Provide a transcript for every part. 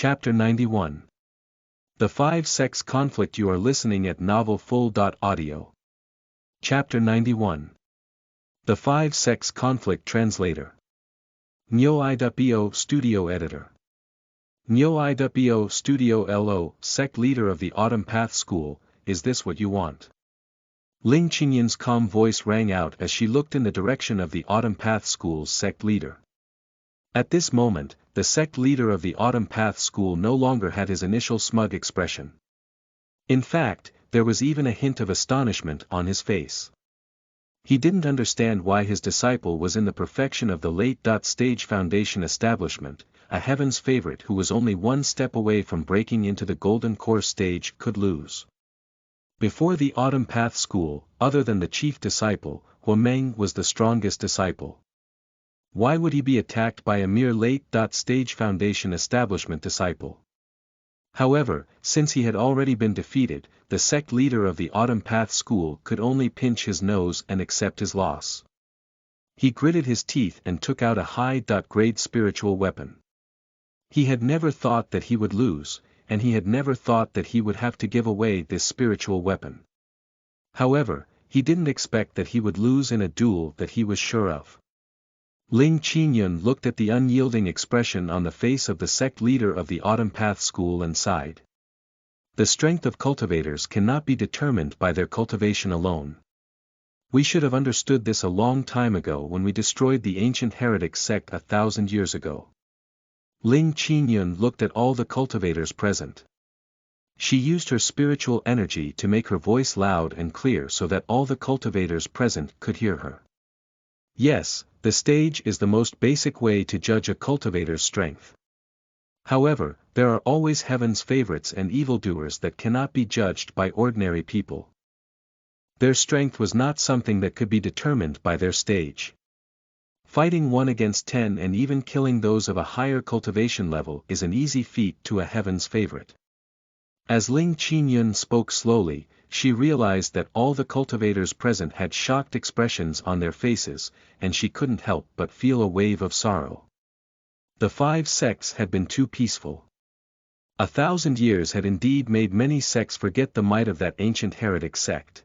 Chapter 91. The Five-Sex Conflict. You are listening at NovelFull.audio. Chapter 91. The Five-Sex Conflict. Translator. Nyo-iwo Studio Editor. Nyo-iwo Studio Lo, Sect Leader of the Autumn Path School, is this what you want? Ling Qingyun's calm voice rang out as she looked in the direction of the Autumn Path School's sect leader. At this moment, the sect leader of the Autumn Path School no longer had his initial smug expression. In fact, there was even a hint of astonishment on his face. He didn't understand why his disciple was in the perfection of the late-stage foundation establishment, a heaven's favorite who was only one step away from breaking into the golden core stage, could lose. Before the Autumn Path School, other than the chief disciple, Huameng was the strongest disciple. Why would he be attacked by a mere late-stage foundation establishment disciple? However, since he had already been defeated, the sect leader of the Autumn Path School could only pinch his nose and accept his loss. He gritted his teeth and took out a high-grade spiritual weapon. He had never thought that he would lose, and he had never thought that he would have to give away this spiritual weapon. However, he didn't expect that he would lose in a duel that he was sure of. Ling Qingyun looked at the unyielding expression on the face of the sect leader of the Autumn Path School and sighed. The strength of cultivators cannot be determined by their cultivation alone. We should have understood this a long time ago when we destroyed the ancient heretic sect 1,000 years ago. Ling Qingyun looked at all the cultivators present. She used her spiritual energy to make her voice loud and clear so that all the cultivators present could hear her. Yes, the stage is the most basic way to judge a cultivator's strength. However, there are always heaven's favorites and evildoers that cannot be judged by ordinary people. Their strength was not something that could be determined by their stage. Fighting 1 against 10 and even killing those of a higher cultivation level is an easy feat to a heaven's favorite. As Ling Qingyun spoke slowly, she realized that all the cultivators present had shocked expressions on their faces, and she couldn't help but feel a wave of sorrow. The 5 sects had been too peaceful. 1,000 years had indeed made many sects forget the might of that ancient heretic sect.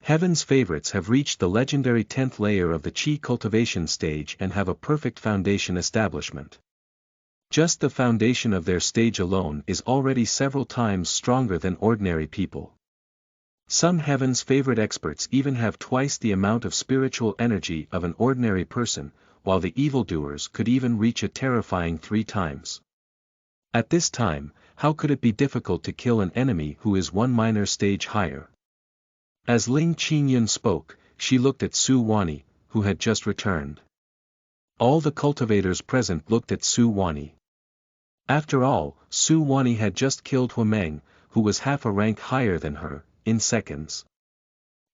Heaven's favorites have reached the legendary 10th layer of the Qi cultivation stage and have a perfect foundation establishment. Just the foundation of their stage alone is already several times stronger than ordinary people. Some heaven's favorite experts even have twice the amount of spiritual energy of an ordinary person, while the evildoers could even reach a terrifying 3 times. At this time, how could it be difficult to kill an enemy who is 1 minor stage higher? As Ling Qingyun spoke, she looked at Su Wani, who had just returned. All the cultivators present looked at Su Wani. After all, Su Wani had just killed Huameng, who was half a rank higher than her, in seconds.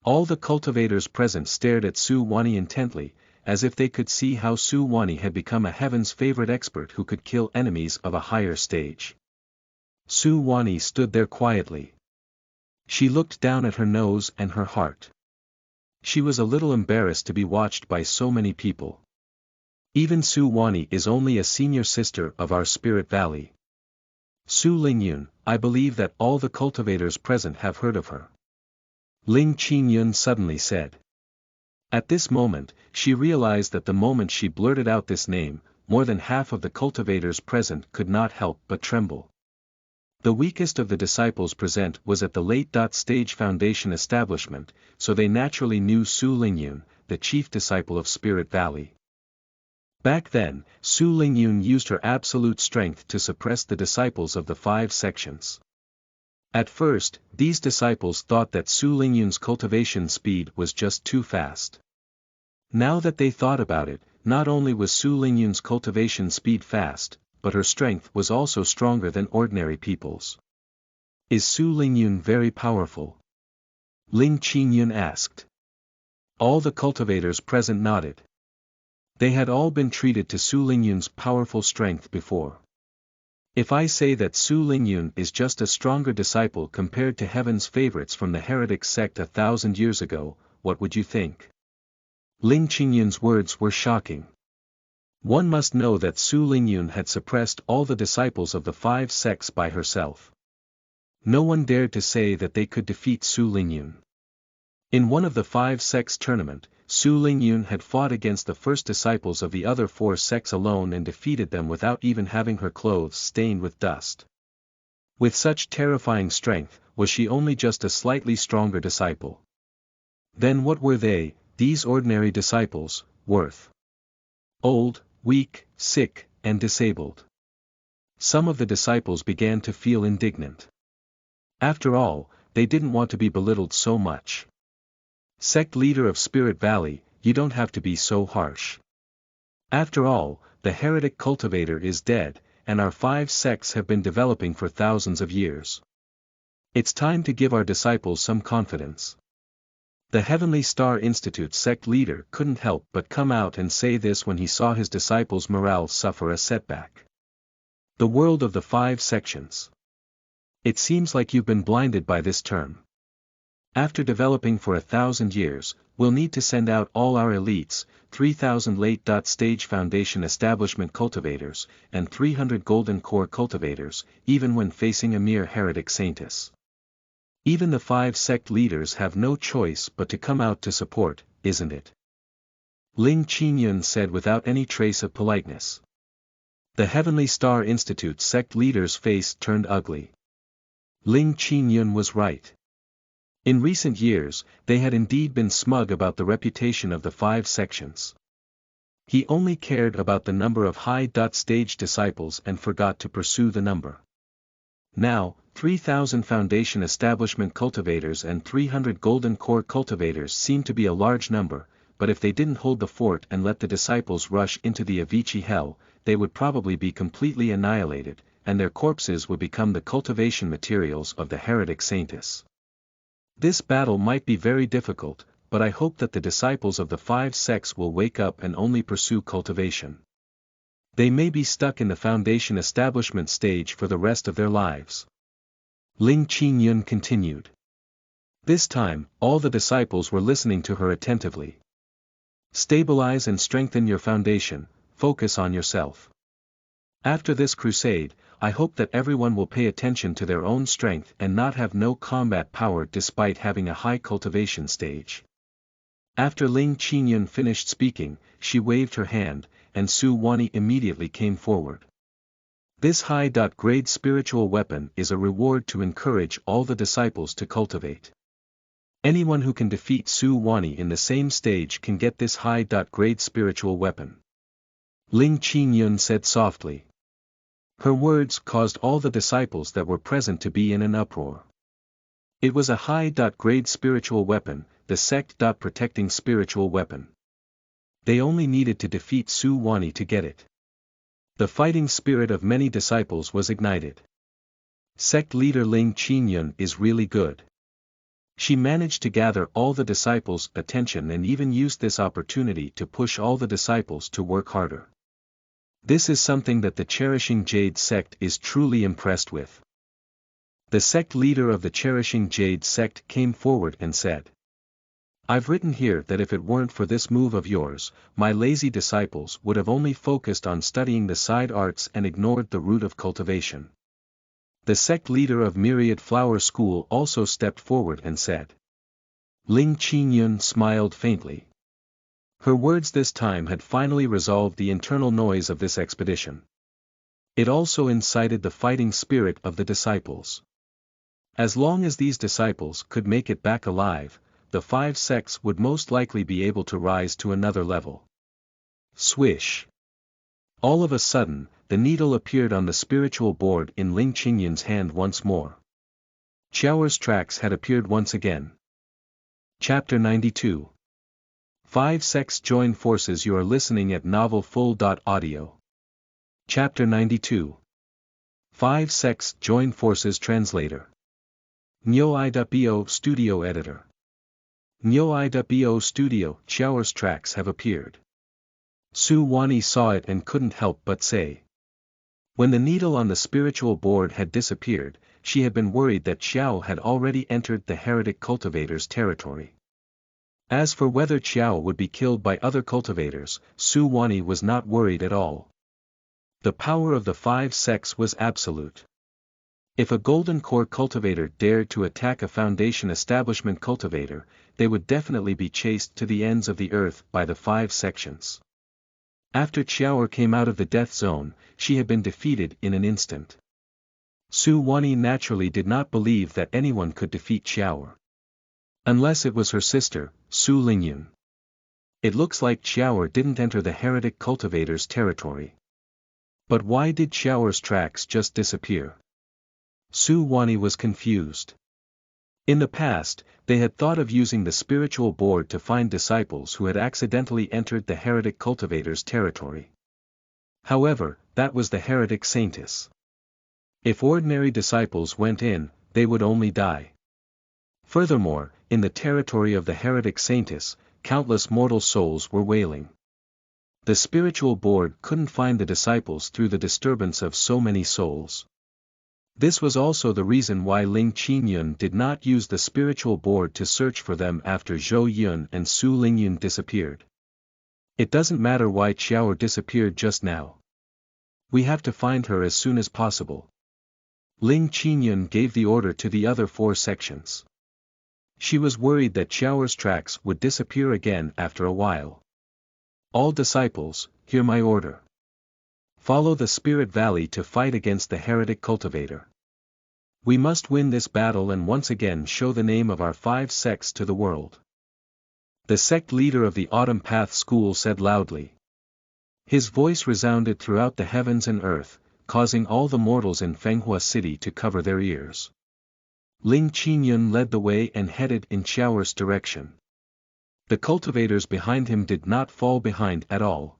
All the cultivators present stared at Su Wani intently, as if they could see how Su Wani had become a heaven's favorite expert who could kill enemies of a higher stage. Su Wani stood there quietly. She looked down at her nose and her heart. She was a little embarrassed to be watched by so many people. Even Su Wani is only a senior sister of our Spirit Valley. Su Lingyun, I believe that all the cultivators present have heard of her. Ling Qingyun suddenly said. At this moment, she realized that the moment she blurted out this name, more than half of the cultivators present could not help but tremble. The weakest of the disciples present was at the late-stage foundation establishment, so they naturally knew Su Lingyun, the chief disciple of Spirit Valley. Back then, Su Lingyun used her absolute strength to suppress the disciples of the 5 sections. At first, these disciples thought that Su Lingyun's cultivation speed was just too fast. Now that they thought about it, not only was Su Lingyun's cultivation speed fast, but her strength was also stronger than ordinary people's. Is Su Lingyun very powerful? Ling Qingyun asked. All the cultivators present nodded. They had all been treated to Su Lingyun's powerful strength before. If I say that Su Lingyun is just a stronger disciple compared to heaven's favorites from the heretic sect 1,000 years ago, what would you think? Ling Qingyun's words were shocking. One must know that Su Lingyun had suppressed all the disciples of the 5 sects by herself. No one dared to say that they could defeat Su Lingyun. In one of the 5 sects tournament, Su Lingyun had fought against the first disciples of the other 4 sects alone and defeated them without even having her clothes stained with dust. With such terrifying strength, was she only just a slightly stronger disciple? Then what were they, these ordinary disciples, worth? Old, weak, sick, and disabled. Some of the disciples began to feel indignant. After all, they didn't want to be belittled so much. Sect leader of Spirit Valley, you don't have to be so harsh. After all, the heretic cultivator is dead, and our 5 sects have been developing for thousands of years. It's time to give our disciples some confidence. The Heavenly Star Institute sect leader couldn't help but come out and say this when he saw his disciples' morale suffer a setback. The world of the 5 sections. It seems like you've been blinded by this term. After developing for 1,000 years, we'll need to send out all our elites, 3,000 late-stage foundation establishment cultivators, and 300 golden core cultivators, even when facing a mere heretic saintess. Even the 5 sect leaders have no choice but to come out to support, isn't it? Ling Qingyun said without any trace of politeness. The Heavenly Star Institute sect leader's face turned ugly. Ling Qingyun was right. In recent years, they had indeed been smug about the reputation of the 5 sections. He only cared about the number of high-stage disciples and forgot to pursue the number. Now, 3,000 foundation establishment cultivators and 300 golden core cultivators seem to be a large number, but if they didn't hold the fort and let the disciples rush into the Avicii hell, they would probably be completely annihilated, and their corpses would become the cultivation materials of the heretic saintess. This battle might be very difficult, but I hope that the disciples of the 5 sects will wake up and only pursue cultivation. They may be stuck in the foundation establishment stage for the rest of their lives. Ling Qingyun continued. This time, all the disciples were listening to her attentively. Stabilize and strengthen your foundation, focus on yourself. After this crusade, I hope that everyone will pay attention to their own strength and not have no combat power despite having a high cultivation stage. After Ling Qingyun finished speaking, she waved her hand, and Su Wani immediately came forward. This high-grade spiritual weapon is a reward to encourage all the disciples to cultivate. Anyone who can defeat Su Wani in the same stage can get this high-grade spiritual weapon. Ling Qingyun said softly. Her words caused all the disciples that were present to be in an uproar. It was a high-grade spiritual weapon, the sect-protecting spiritual weapon. They only needed to defeat Su Wani to get it. The fighting spirit of many disciples was ignited. Sect leader Ling Qingyun is really good. She managed to gather all the disciples' attention and even used this opportunity to push all the disciples to work harder. This is something that the Cherishing Jade sect is truly impressed with. The sect leader of the Cherishing Jade sect came forward and said, I've written here that if it weren't for this move of yours, my lazy disciples would have only focused on studying the side arts and ignored the root of cultivation. The sect leader of Myriad Flower School also stepped forward and said. Ling Qingyun smiled faintly. Her words this time had finally resolved the internal noise of this expedition. It also incited the fighting spirit of the disciples. As long as these disciples could make it back alive, the 5 sects would most likely be able to rise to another level. Swish! All of a sudden, the needle appeared on the spiritual board in Ling Qingyun's hand once more. Qiaoer's tracks had appeared once again. Chapter 92. 5 sects join forces. You are listening at novelfull.audio. Chapter 92. 5 sects join forces. Translator. Nyo.bo Studio Editor. Nyo.bo Studio. Qiaoer's tracks have appeared. Su Wani saw it and couldn't help but say. When the needle on the spiritual board had disappeared, she had been worried that Qiao had already entered the heretic cultivator's territory. As for whether Qiao would be killed by other cultivators, Su Wani was not worried at all. The power of the 5 sects was absolute. If a Golden Core cultivator dared to attack a Foundation Establishment cultivator, they would definitely be chased to the ends of the earth by the 5 sections. After Qiao came out of the death zone, she had been defeated in an instant. Su Wani naturally did not believe that anyone could defeat Qiao. Unless it was her sister, Su Lingyun. It looks like Qiao didn't enter the heretic cultivator's territory. But why did Qiao's tracks just disappear? Su Wani was confused. In the past, they had thought of using the spiritual board to find disciples who had accidentally entered the heretic cultivator's territory. However, that was the heretic saintess. If ordinary disciples went in, they would only die. Furthermore, in the territory of the heretic saintess, countless mortal souls were wailing. The spiritual board couldn't find the disciples through the disturbance of so many souls. This was also the reason why Ling Qingyun did not use the spiritual board to search for them after Zhou Yun and Su Lingyun disappeared. It doesn't matter why Qiao disappeared just now. We have to find her as soon as possible. Ling Qingyun gave the order to the other 4 sections. She was worried that Qiao's tracks would disappear again after a while. All disciples, hear my order. Follow the Spirit Valley to fight against the heretic cultivator. We must win this battle and once again show the name of our 5 sects to the world. The sect leader of the Autumn Path School said loudly. His voice resounded throughout the heavens and earth, causing all the mortals in Fenghua City to cover their ears. Ling Qingyun led the way and headed in Qiao's direction. The cultivators behind him did not fall behind at all.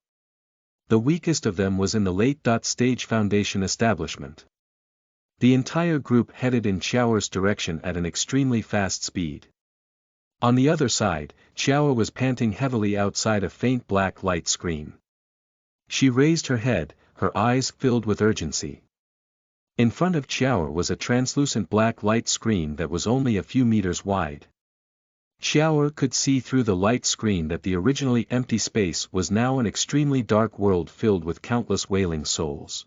The weakest of them was in the late-stage Foundation establishment. The entire group headed in Qiao's direction at an extremely fast speed. On the other side, Qiao was panting heavily outside a faint black light screen. She raised her head, her eyes filled with urgency. In front of Qiao was a translucent black light screen that was only a few meters wide. Qiao could see through the light screen that the originally empty space was now an extremely dark world filled with countless wailing souls.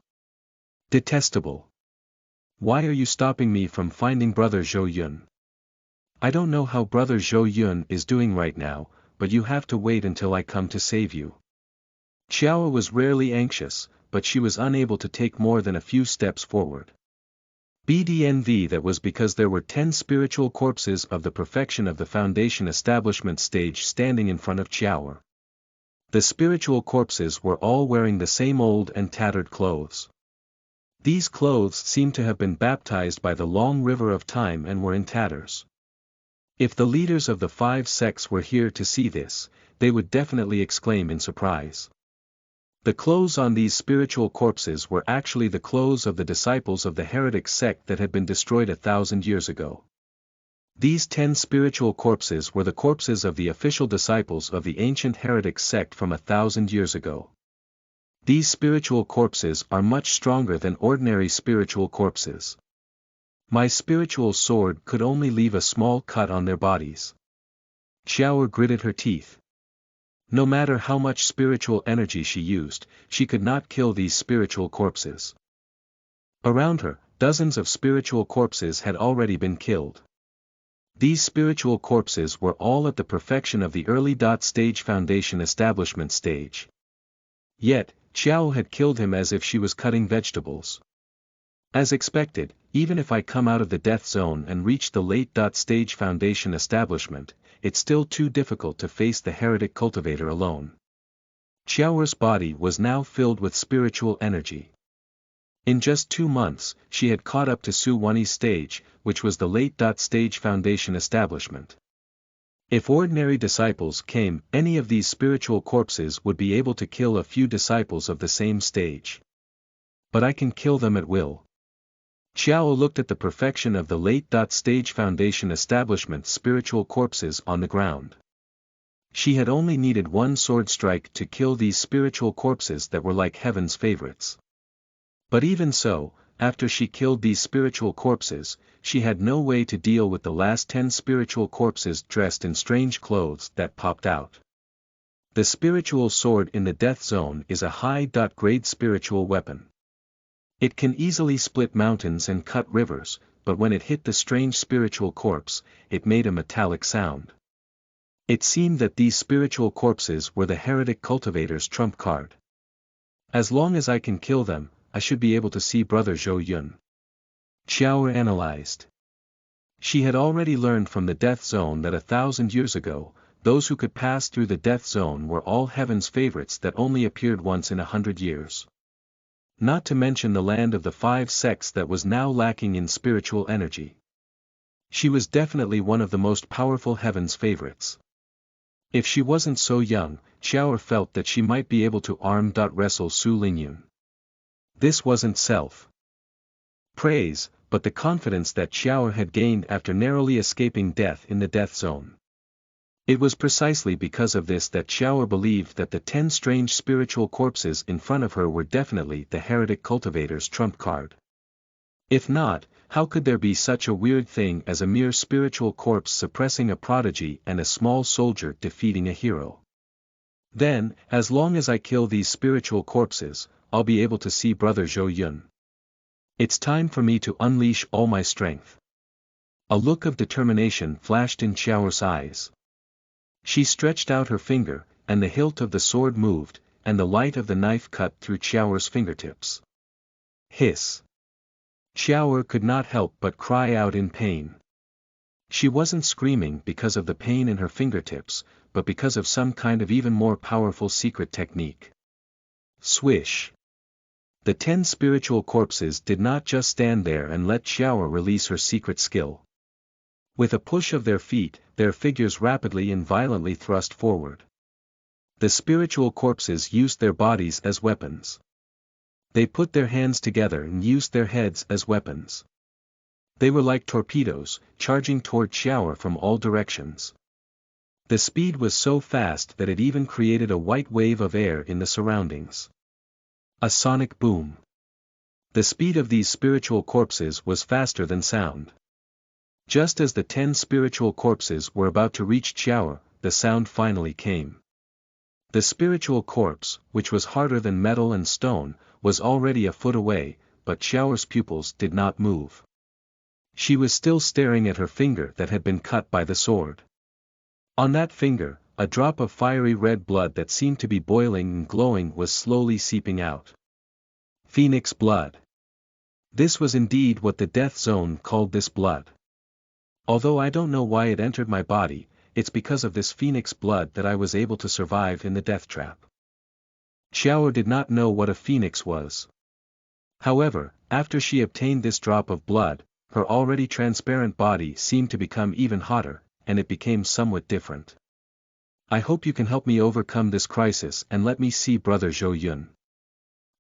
Detestable. Why are you stopping me from finding Brother Zhou Yun? I don't know how Brother Zhou Yun is doing right now, but you have to wait until I come to save you. Qiao was rarely anxious, but she was unable to take more than a few steps forward. BDNV that was because there were 10 spiritual corpses of the perfection of the Foundation establishment stage standing in front of Qiao. The spiritual corpses were all wearing the same old and tattered clothes. These clothes seemed to have been baptized by the long river of time and were in tatters. If the leaders of the 5 sects were here to see this, they would definitely exclaim in surprise. The clothes on these spiritual corpses were actually the clothes of the disciples of the heretic sect that had been destroyed 1,000 years ago. These 10 spiritual corpses were the corpses of the official disciples of the ancient heretic sect from 1,000 years ago. These spiritual corpses are much stronger than ordinary spiritual corpses. My spiritual sword could only leave a small cut on their bodies. Qiao gritted her teeth. No matter how much spiritual energy she used, she could not kill these spiritual corpses. Around her, dozens of spiritual corpses had already been killed. These spiritual corpses were all at the perfection of the early stage Foundation establishment stage. Yet, Qiao had killed him as if she was cutting vegetables. As expected, even if I come out of the death zone and reach the late stage Foundation establishment, it's still too difficult to face the heretic cultivator alone. Qiao's body was now filled with spiritual energy. In just 2 months, she had caught up to Su Wani's stage, which was the late stage Foundation establishment. If ordinary disciples came, any of these spiritual corpses would be able to kill a few disciples of the same stage. But I can kill them at will. Qiao looked at the perfection of the late stage Foundation establishment spiritual corpses on the ground. She had only needed 1 sword strike to kill these spiritual corpses that were like heaven's favorites. But even so, after she killed these spiritual corpses, she had no way to deal with the last 10 spiritual corpses dressed in strange clothes that popped out. The spiritual sword in the death zone is a high-grade spiritual weapon. It can easily split mountains and cut rivers, but when it hit the strange spiritual corpse, it made a metallic sound. It seemed that these spiritual corpses were the heretic cultivator's trump card. As long as I can kill them, I should be able to see Brother Zhou Yun. Xiao analyzed. She had already learned from the death zone that 1,000 years ago, those who could pass through the death zone were all heaven's favorites that only appeared once in 100 years. Not to mention the land of the 5 sects that was now lacking in spiritual energy. She was definitely one of the most powerful heaven's favorites. If she wasn't so young, Xiao felt that she might be able to arm-wrestle Su Lingyun. This wasn't self-praise, but the confidence that Xiao had gained after narrowly escaping death in the death zone. It was precisely because of this that Xiao believed that the 10 strange spiritual corpses in front of her were definitely the heretic cultivator's trump card. If not, how could there be such a weird thing as a mere spiritual corpse suppressing a prodigy and a small soldier defeating a hero? Then, as long as I kill these spiritual corpses, I'll be able to see Brother Zhou Yun. It's time for me to unleash all my strength. A look of determination flashed in Xiao's eyes. She stretched out her finger, and the hilt of the sword moved, and the light of the knife cut through Xiao's fingertips. Hiss. Xiao could not help but cry out in pain. She wasn't screaming because of the pain in her fingertips, but because of some kind of even more powerful secret technique. Swish. The 10 spiritual corpses did not just stand there and let Xiao release her secret skill. With a push of their feet, their figures rapidly and violently thrust forward. The spiritual corpses used their bodies as weapons. They put their hands together and used their heads as weapons. They were like torpedoes, charging toward Xiao from all directions. The speed was so fast that it even created a white wave of air in the surroundings. A sonic boom. The speed of these spiritual corpses was faster than sound. Just as the 10 spiritual corpses were about to reach Xiao, the sound finally came. The spiritual corpse, which was harder than metal and stone, was already a foot away, but Xiao's pupils did not move. She was still staring at her finger that had been cut by the sword. On that finger, a drop of fiery red blood that seemed to be boiling and glowing was slowly seeping out. Phoenix blood. This was indeed what the death zone called this blood. Although I don't know why it entered my body, it's because of this phoenix blood that I was able to survive in the death trap. Xiao did not know what a phoenix was. However, after she obtained this drop of blood, her already transparent body seemed to become even hotter, and it became somewhat different. I hope you can help me overcome this crisis and let me see Brother Zhou Yun.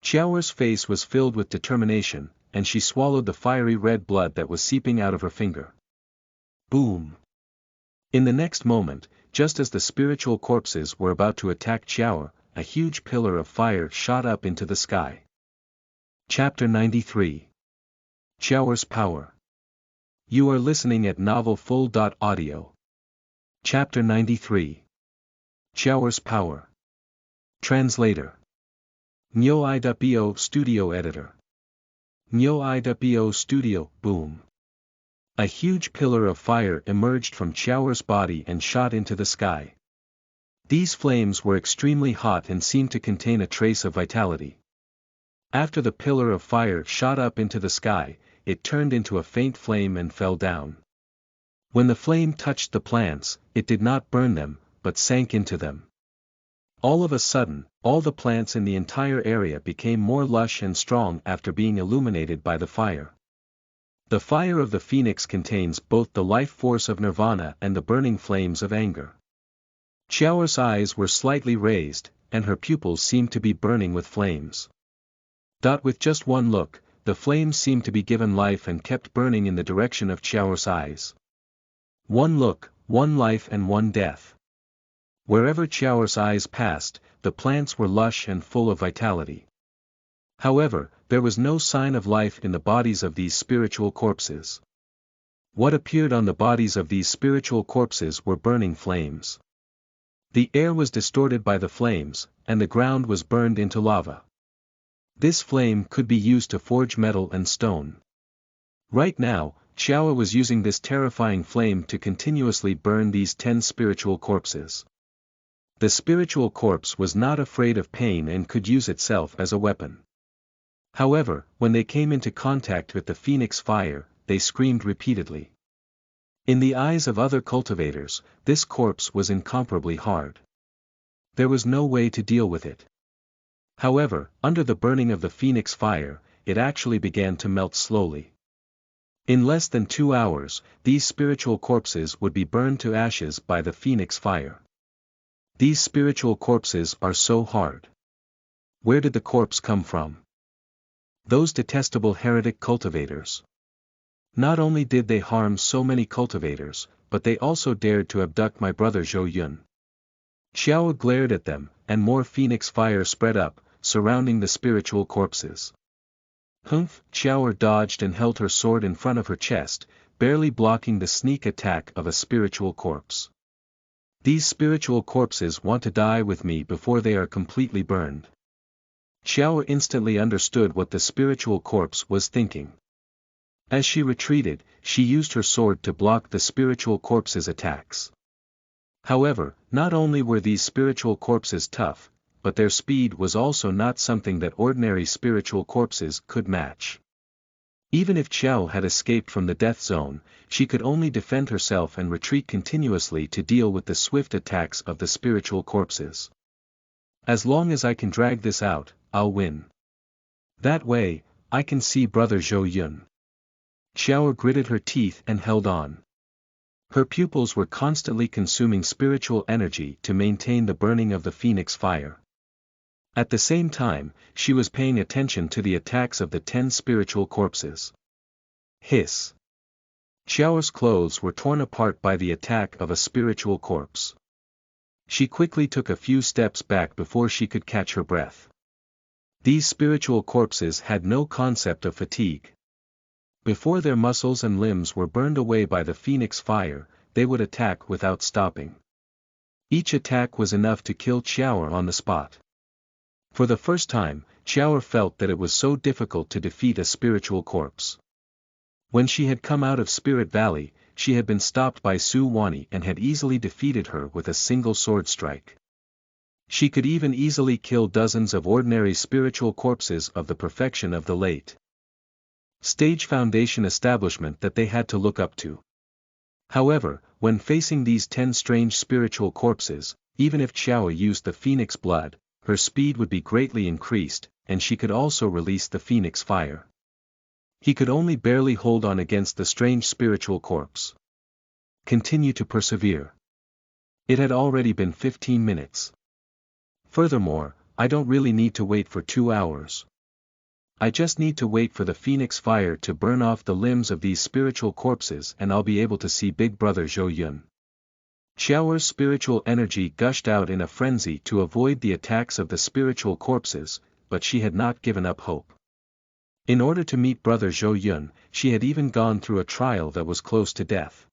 Xiao's face was filled with determination, and she swallowed the fiery red blood that was seeping out of her finger. Boom! In the next moment, just as the spiritual corpses were about to attack Xiao, a huge pillar of fire shot up into the sky. Chapter 93. Xiao's Power. You are listening at novelfull.audio. Chapter 93. Xiao's Power. Translator. Nyo-i.bo Studio Editor. Nyo-i.bo Studio, boom. A huge pillar of fire emerged from Xiao's body and shot into the sky. These flames were extremely hot and seemed to contain a trace of vitality. After the pillar of fire shot up into the sky, it turned into a faint flame and fell down. When the flame touched the plants, it did not burn them, but sank into them. All of a sudden, all the plants in the entire area became more lush and strong after being illuminated by the fire. The fire of the phoenix contains both the life force of nirvana and the burning flames of anger. Xiao's eyes were slightly raised, and her pupils seemed to be burning with flames. With just one look, the flames seemed to be given life and kept burning in the direction of Xiao's eyes. One look, one life and one death. Wherever Xiao's eyes passed, the plants were lush and full of vitality. However, There was no sign of life in the bodies of these spiritual corpses. What appeared on the bodies of these spiritual corpses were burning flames. The air was distorted by the flames, and the ground was burned into lava. This flame could be used to forge metal and stone. Right now, Xiao was using this terrifying flame to continuously burn these 10 spiritual corpses. The spiritual corpse was not afraid of pain and could use itself as a weapon. However, when they came into contact with the phoenix fire, they screamed repeatedly. In the eyes of other cultivators, this corpse was incomparably hard. There was no way to deal with it. However, under the burning of the phoenix fire, it actually began to melt slowly. In less than 2 hours, these spiritual corpses would be burned to ashes by the phoenix fire. These spiritual corpses are so hard. Where did the corpse come from? Those detestable heretic cultivators. Not only did they harm so many cultivators, but they also dared to abduct my brother Zhou Yun. Xiao glared at them, and more phoenix fire spread up, surrounding the spiritual corpses. Humph! Xiao dodged and held her sword in front of her chest, barely blocking the sneak attack of a spiritual corpse. These spiritual corpses want to die with me before they are completely burned. Xiao instantly understood what the spiritual corpse was thinking. As she retreated, she used her sword to block the spiritual corpse's attacks. However, not only were these spiritual corpses tough, but their speed was also not something that ordinary spiritual corpses could match. Even if Xiao had escaped from the death zone, she could only defend herself and retreat continuously to deal with the swift attacks of the spiritual corpses. As long as I can drag this out, I'll win. That way, I can see brother Zhou Yun. Xiao gritted her teeth and held on. Her pupils were constantly consuming spiritual energy to maintain the burning of the phoenix fire. At the same time, she was paying attention to the attacks of the 10 spiritual corpses. Hiss! Xiao's clothes were torn apart by the attack of a spiritual corpse. She quickly took a few steps back before she could catch her breath. These spiritual corpses had no concept of fatigue. Before their muscles and limbs were burned away by the phoenix fire, they would attack without stopping. Each attack was enough to kill Xiao on the spot. For the first time, Xiao felt that it was so difficult to defeat a spiritual corpse. When she had come out of Spirit Valley, she had been stopped by Su Wani and had easily defeated her with a single sword strike. She could even easily kill dozens of ordinary spiritual corpses of the perfection of the late Stage Foundation establishment that they had to look up to. However, when facing these 10 strange spiritual corpses, even if Xiao used the phoenix blood, her speed would be greatly increased, and she could also release the phoenix fire. He could only barely hold on against the strange spiritual corpse. Continue to persevere. It had already been 15 minutes. Furthermore, I don't really need to wait for 2 hours. I just need to wait for the phoenix fire to burn off the limbs of these spiritual corpses and I'll be able to see Big Brother Zhou Yun. Xiao's spiritual energy gushed out in a frenzy to avoid the attacks of the spiritual corpses, but she had not given up hope. In order to meet brother Zhou Yun, she had even gone through a trial that was close to death.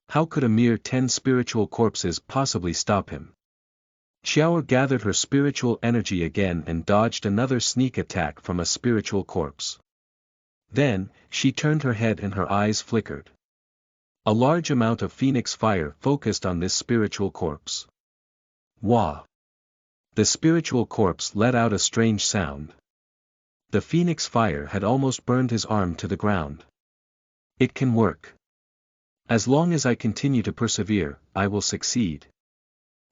How could a mere 10 spiritual corpses possibly stop him? Xiao gathered her spiritual energy again and dodged another sneak attack from a spiritual corpse. Then, she turned her head and her eyes flickered. A large amount of phoenix fire focused on this spiritual corpse. Wah! The spiritual corpse let out a strange sound. The phoenix fire had almost burned his arm to the ground. It can work. As long as I continue to persevere, I will succeed.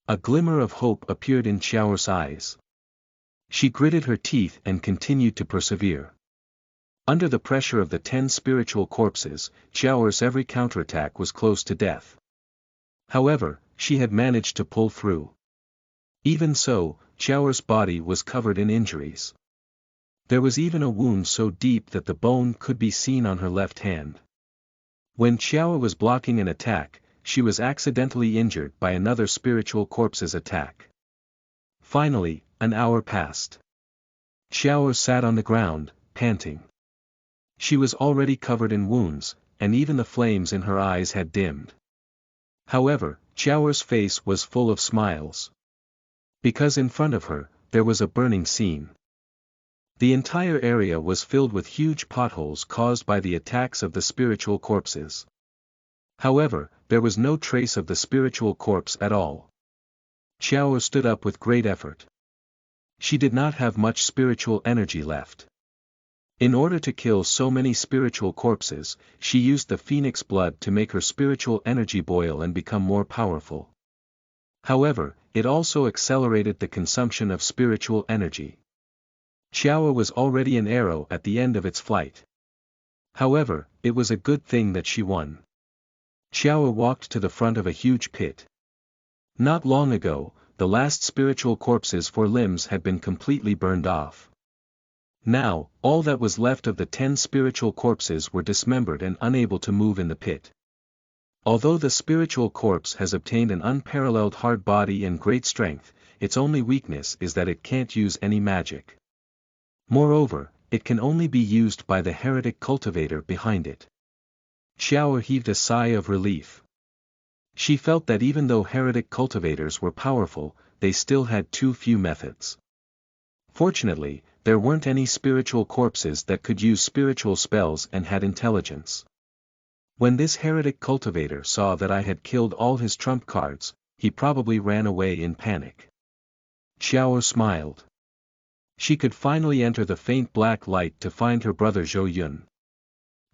A glimmer of hope appeared in Xiao's eyes. She gritted her teeth and continued to persevere. Under the pressure of the 10 spiritual corpses, Xiao's every counterattack was close to death. However, she had managed to pull through. Even so, Xiao's body was covered in injuries. There was even a wound so deep that the bone could be seen on her left hand. When Xiao was blocking an attack, she was accidentally injured by another spiritual corpse's attack. Finally, an hour passed. Xiao sat on the ground, panting. She was already covered in wounds, and even the flames in her eyes had dimmed. However, Qiaoer's face was full of smiles. Because in front of her, there was a burning scene. The entire area was filled with huge potholes caused by the attacks of the spiritual corpses. However, there was no trace of the spiritual corpse at all. Qiaoer stood up with great effort. She did not have much spiritual energy left. In order to kill so many spiritual corpses, she used the phoenix blood to make her spiritual energy boil and become more powerful. However, it also accelerated the consumption of spiritual energy. Qiaoer was already an arrow at the end of its flight. However, it was a good thing that she won. Qiaoer walked to the front of a huge pit. Not long ago, the last spiritual corpses for limbs had been completely burned off. Now, all that was left of the 10 spiritual corpses were dismembered and unable to move in the pit. Although the spiritual corpse has obtained an unparalleled hard body and great strength, its only weakness is that it can't use any magic. Moreover, it can only be used by the heretic cultivator behind it. Qiaoer heaved a sigh of relief. She felt that even though heretic cultivators were powerful, they still had too few methods. Fortunately, there weren't any spiritual corpses that could use spiritual spells and had intelligence. When this heretic cultivator saw that I had killed all his trump cards, he probably ran away in panic. Qiaoer smiled. She could finally enter the faint black light to find her brother Zhou Yun.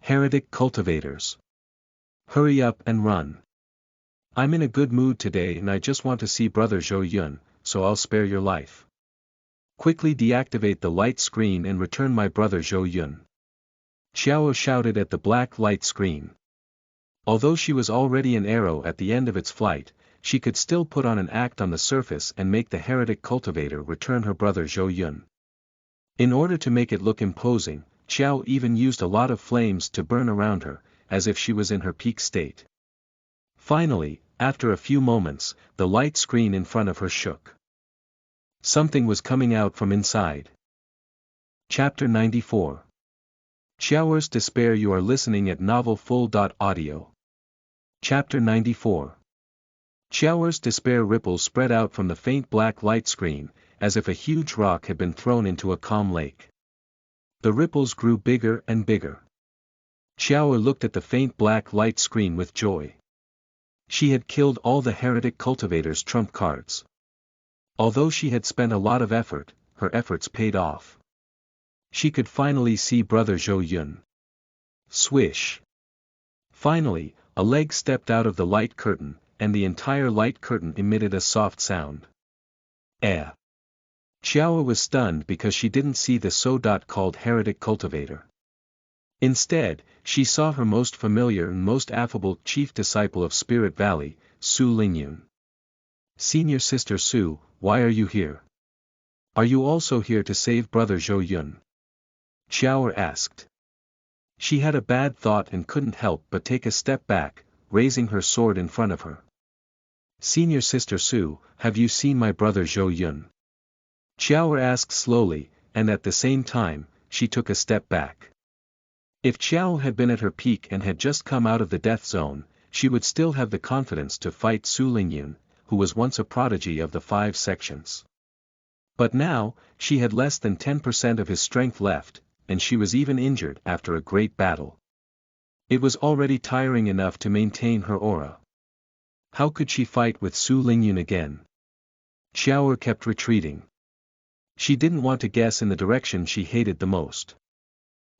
Heretic cultivators. Hurry up and run. I'm in a good mood today and I just want to see brother Zhou Yun, so I'll spare your life. Quickly deactivate the light screen and return my brother Zhou Yun. Qiaoer shouted at the black light screen. Although she was already an arrow at the end of its flight, she could still put on an act on the surface and make the heretic cultivator return her brother Zhou Yun. In order to make it look imposing, Qiao even used a lot of flames to burn around her, as if she was in her peak state. Finally, after a few moments, the light screen in front of her shook. Something was coming out from inside. Chapter 94. Qiaoer's Despair. You are listening at novelfull.audio. Chapter 94. Qiaoer's despair. Ripples spread out from the faint black light screen, as if a huge rock had been thrown into a calm lake. The ripples grew bigger and bigger. Qiaoer looked at the faint black light screen with joy. She had killed all the heretic cultivator's trump cards. Although she had spent a lot of effort, her efforts paid off. She could finally see brother Zhou Yun. Swish. Finally, a leg stepped out of the light curtain, and the entire light curtain emitted a soft sound. Eh. Qiaoer was stunned because she didn't see the so-called heretic cultivator. Instead, she saw her most familiar and most affable chief disciple of Spirit Valley, Su Lingyun. Senior Sister Su, why are you here? Are you also here to save brother Zhou Yun? Qiaoer asked. She had a bad thought and couldn't help but take a step back, raising her sword in front of her. Senior Sister Su, have you seen my brother Zhou Yun? Qiaoer asked slowly, and at the same time, she took a step back. If Qiao had been at her peak and had just come out of the death zone, she would still have the confidence to fight Su Lingyun, who was once a prodigy of the 5 sections. But now, she had less than 10% of his strength left, and she was even injured after a great battle. It was already tiring enough to maintain her aura. How could she fight with Su Lingyun again? Qiaoer kept retreating. She didn't want to guess in the direction she hated the most.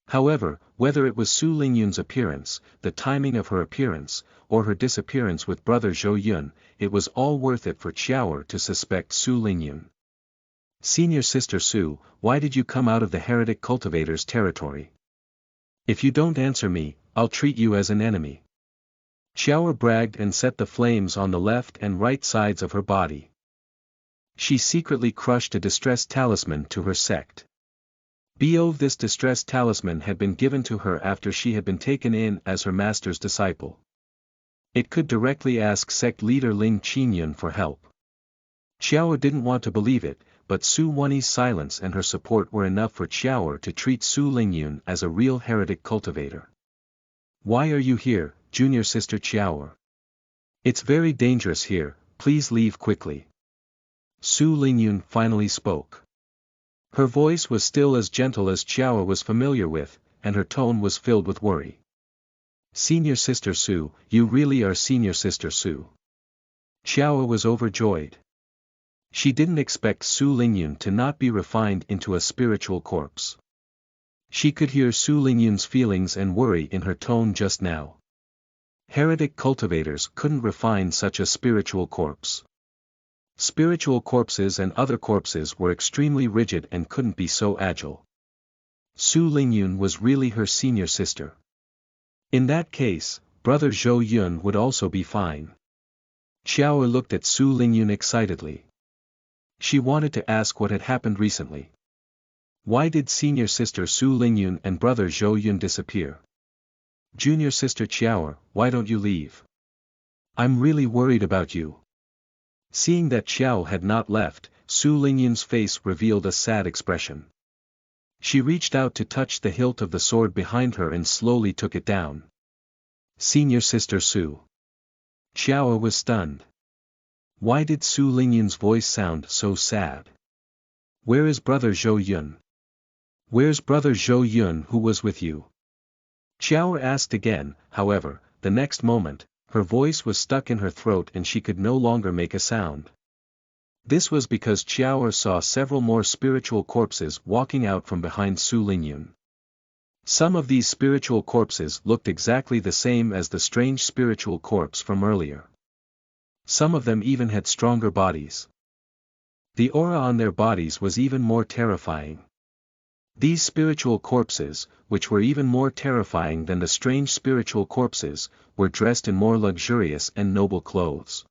However, whether it was Su Lingyun's appearance, the timing of her appearance, or her disappearance with brother Zhou Yun, it was all worth it for Qiaoer to suspect Su Lingyun. Senior Sister Su, why did you come out of the heretic cultivator's territory? If you don't answer me, I'll treat you as an enemy. Qiaoer bragged and set the flames on the left and right sides of her body. She secretly crushed a distress talisman to her sect. This distress talisman had been given to her after she had been taken in as her master's disciple. It could directly ask sect leader Ling Qingyun for help. Qiaoer didn't want to believe it, but Su Wani's silence and her support were enough for Qiao to treat Su Lingyun as a real heretic cultivator. Why are you here, junior sister Qiao? It's very dangerous here, please leave quickly. Su Lingyun finally spoke. Her voice was still as gentle as Qiao was familiar with, and her tone was filled with worry. Senior sister Su, you really are senior sister Su. Qiao was overjoyed. She didn't expect Su Lingyun to not be refined into a spiritual corpse. She could hear Su Lingyun's feelings and worry in her tone just now. Heretic cultivators couldn't refine such a spiritual corpse. Spiritual corpses and other corpses were extremely rigid and couldn't be so agile. Su Lingyun was really her senior sister. In that case, brother Zhou Yun would also be fine. Qiao looked at Su Lingyun excitedly. She wanted to ask what had happened recently. Why did senior sister Su Lingyun and brother Zhou Yun disappear? Junior sister Qiao, why don't you leave? I'm really worried about you. Seeing that Qiao had not left, Su Lingyun's face revealed a sad expression. She reached out to touch the hilt of the sword behind her and slowly took it down. Senior sister Su. Qiao was stunned. Why did Su Lingyun's voice sound so sad? Where is brother Zhou Yun? Where's brother Zhou Yun who was with you? Qiao asked again, however, the next moment, her voice was stuck in her throat and she could no longer make a sound. This was because Qiao saw several more spiritual corpses walking out from behind Su Lingyun. Some of these spiritual corpses looked exactly the same as the strange spiritual corpse from earlier. Some of them even had stronger bodies. The aura on their bodies was even more terrifying. These spiritual corpses, which were even more terrifying than the strange spiritual corpses, were dressed in more luxurious and noble clothes.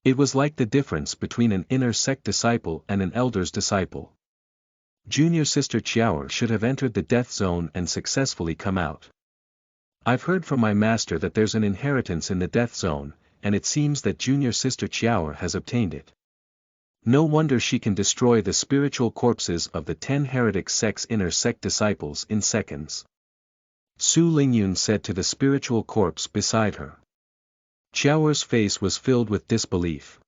It was like the difference between an inner sect disciple and an elder's disciple. Junior sister Qiao should have entered the death zone and successfully come out. I've heard from my master that there's an inheritance in the death zone, and it seems that junior sister Qiao has obtained it. No wonder she can destroy the spiritual corpses of the 10 heretic sect's inner sect disciples in seconds. Su Lingyun said to the spiritual corpse beside her. Qiao's face was filled with disbelief.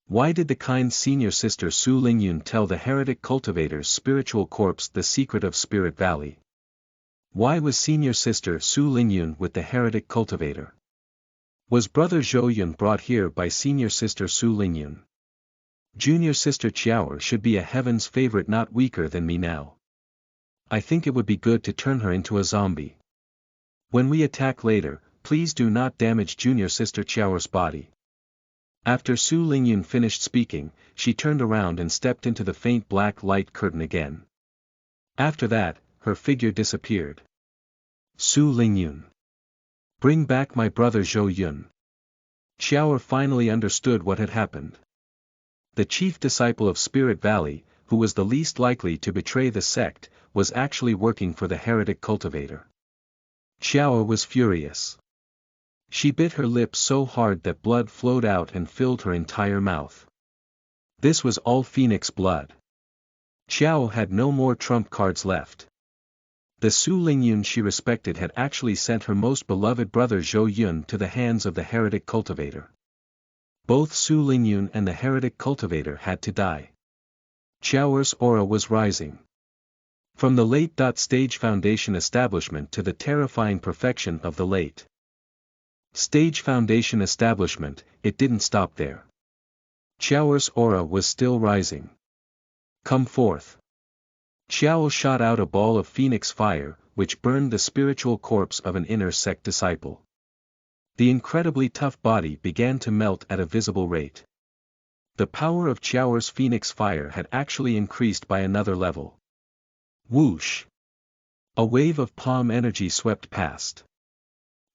Why did the kind senior sister Su Lingyun tell the heretic cultivator's spiritual corpse the secret of Spirit Valley? Why was senior sister Su Lingyun with the heretic cultivator? Was brother Zhou Yun brought here by senior sister Su Lingyun? Junior sister Qiao should be a heaven's favorite, not weaker than me now. I think it would be good to turn her into a zombie. When we attack later, please do not damage junior sister Qiao's body. After Su Lingyun finished speaking, she turned around and stepped into the faint black light curtain again. After that, her figure disappeared. Su Lingyun. Bring back my brother Zhou Yun. Qiao finally understood what had happened. The chief disciple of Spirit Valley, who was the least likely to betray the sect, was actually working for the heretic cultivator. Qiao was furious. She bit her lips so hard that blood flowed out and filled her entire mouth. This was all Phoenix blood. Qiao had no more trump cards left. The Su Lingyun she respected had actually sent her most beloved brother Zhou Yun to the hands of the heretic cultivator. Both Su Lingyun and the heretic cultivator had to die. Qiao's aura was rising. From the late Stage Foundation establishment to the terrifying perfection of the late Stage Foundation establishment, it didn't stop there. Qiao's aura was still rising. Come forth. Qiao shot out a ball of phoenix fire, which burned the spiritual corpse of an inner sect disciple. The incredibly tough body began to melt at a visible rate. The power of Qiao's phoenix fire had actually increased by another level. Whoosh! A wave of palm energy swept past.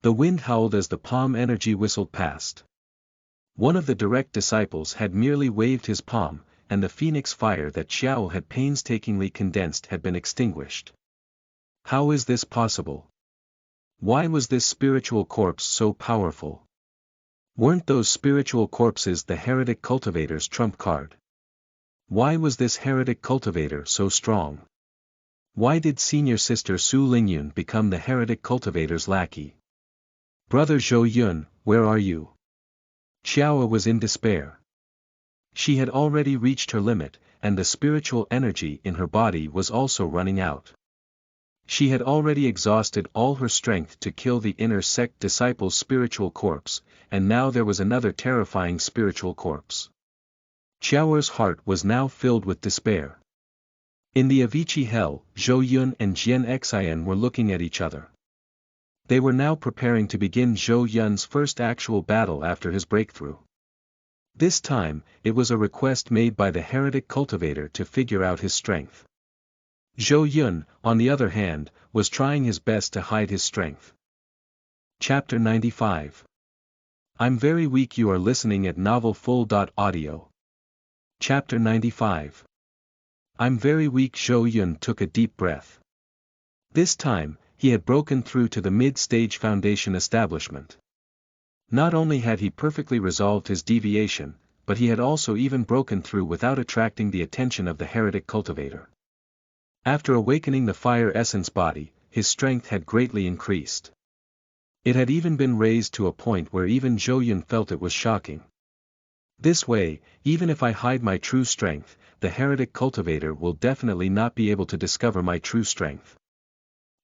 The wind howled as the palm energy whistled past. One of the direct disciples had merely waved his palm, and the phoenix fire that Qiao had painstakingly condensed had been extinguished. How is this possible? Why was this spiritual corpse so powerful? Weren't those spiritual corpses the heretic cultivator's trump card? Why was this heretic cultivator so strong? Why did senior sister Su Lingyun become the heretic cultivator's lackey? Brother Zhou Yun, where are you? Qiao was in despair. She had already reached her limit, and the spiritual energy in her body was also running out. She had already exhausted all her strength to kill the inner sect disciple's spiritual corpse, and now there was another terrifying spiritual corpse. Qiao's heart was now filled with despair. In the Avicii hell, Zhou Yun and Jian Xian were looking at each other. They were now preparing to begin Zhou Yun's first actual battle after his breakthrough. This time, it was a request made by the heretic cultivator to figure out his strength. Zhou Yun, on the other hand, was trying his best to hide his strength. Chapter 95. I'm very weak. You are listening at novelfull.audio. Chapter 95. I'm very weak. Zhou Yun took a deep breath. This time, he had broken through to the mid-stage foundation establishment. Not only had he perfectly resolved his deviation, but he had also even broken through without attracting the attention of the heretic cultivator. After awakening the fire essence body, his strength had greatly increased. It had even been raised to a point where even Zhou Yun felt it was shocking. This way, even if I hide my true strength, the heretic cultivator will definitely not be able to discover my true strength.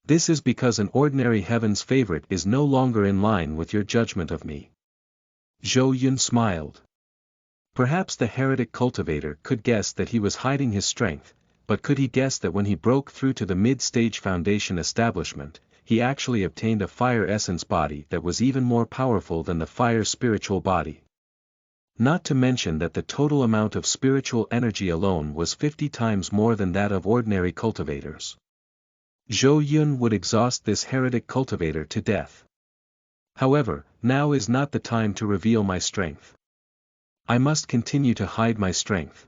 This is because an ordinary heaven's favorite is no longer in line with your judgment of me. Zhou Yun smiled. Perhaps the heretic cultivator could guess that he was hiding his strength, but could he guess that when he broke through to the mid-stage foundation establishment, he actually obtained a fire essence body that was even more powerful than the fire spiritual body? Not to mention that the total amount of spiritual energy alone was 50 times more than that of ordinary cultivators. Zhou Yun would exhaust this heretic cultivator to death. However, now is not the time to reveal my strength. I must continue to hide my strength.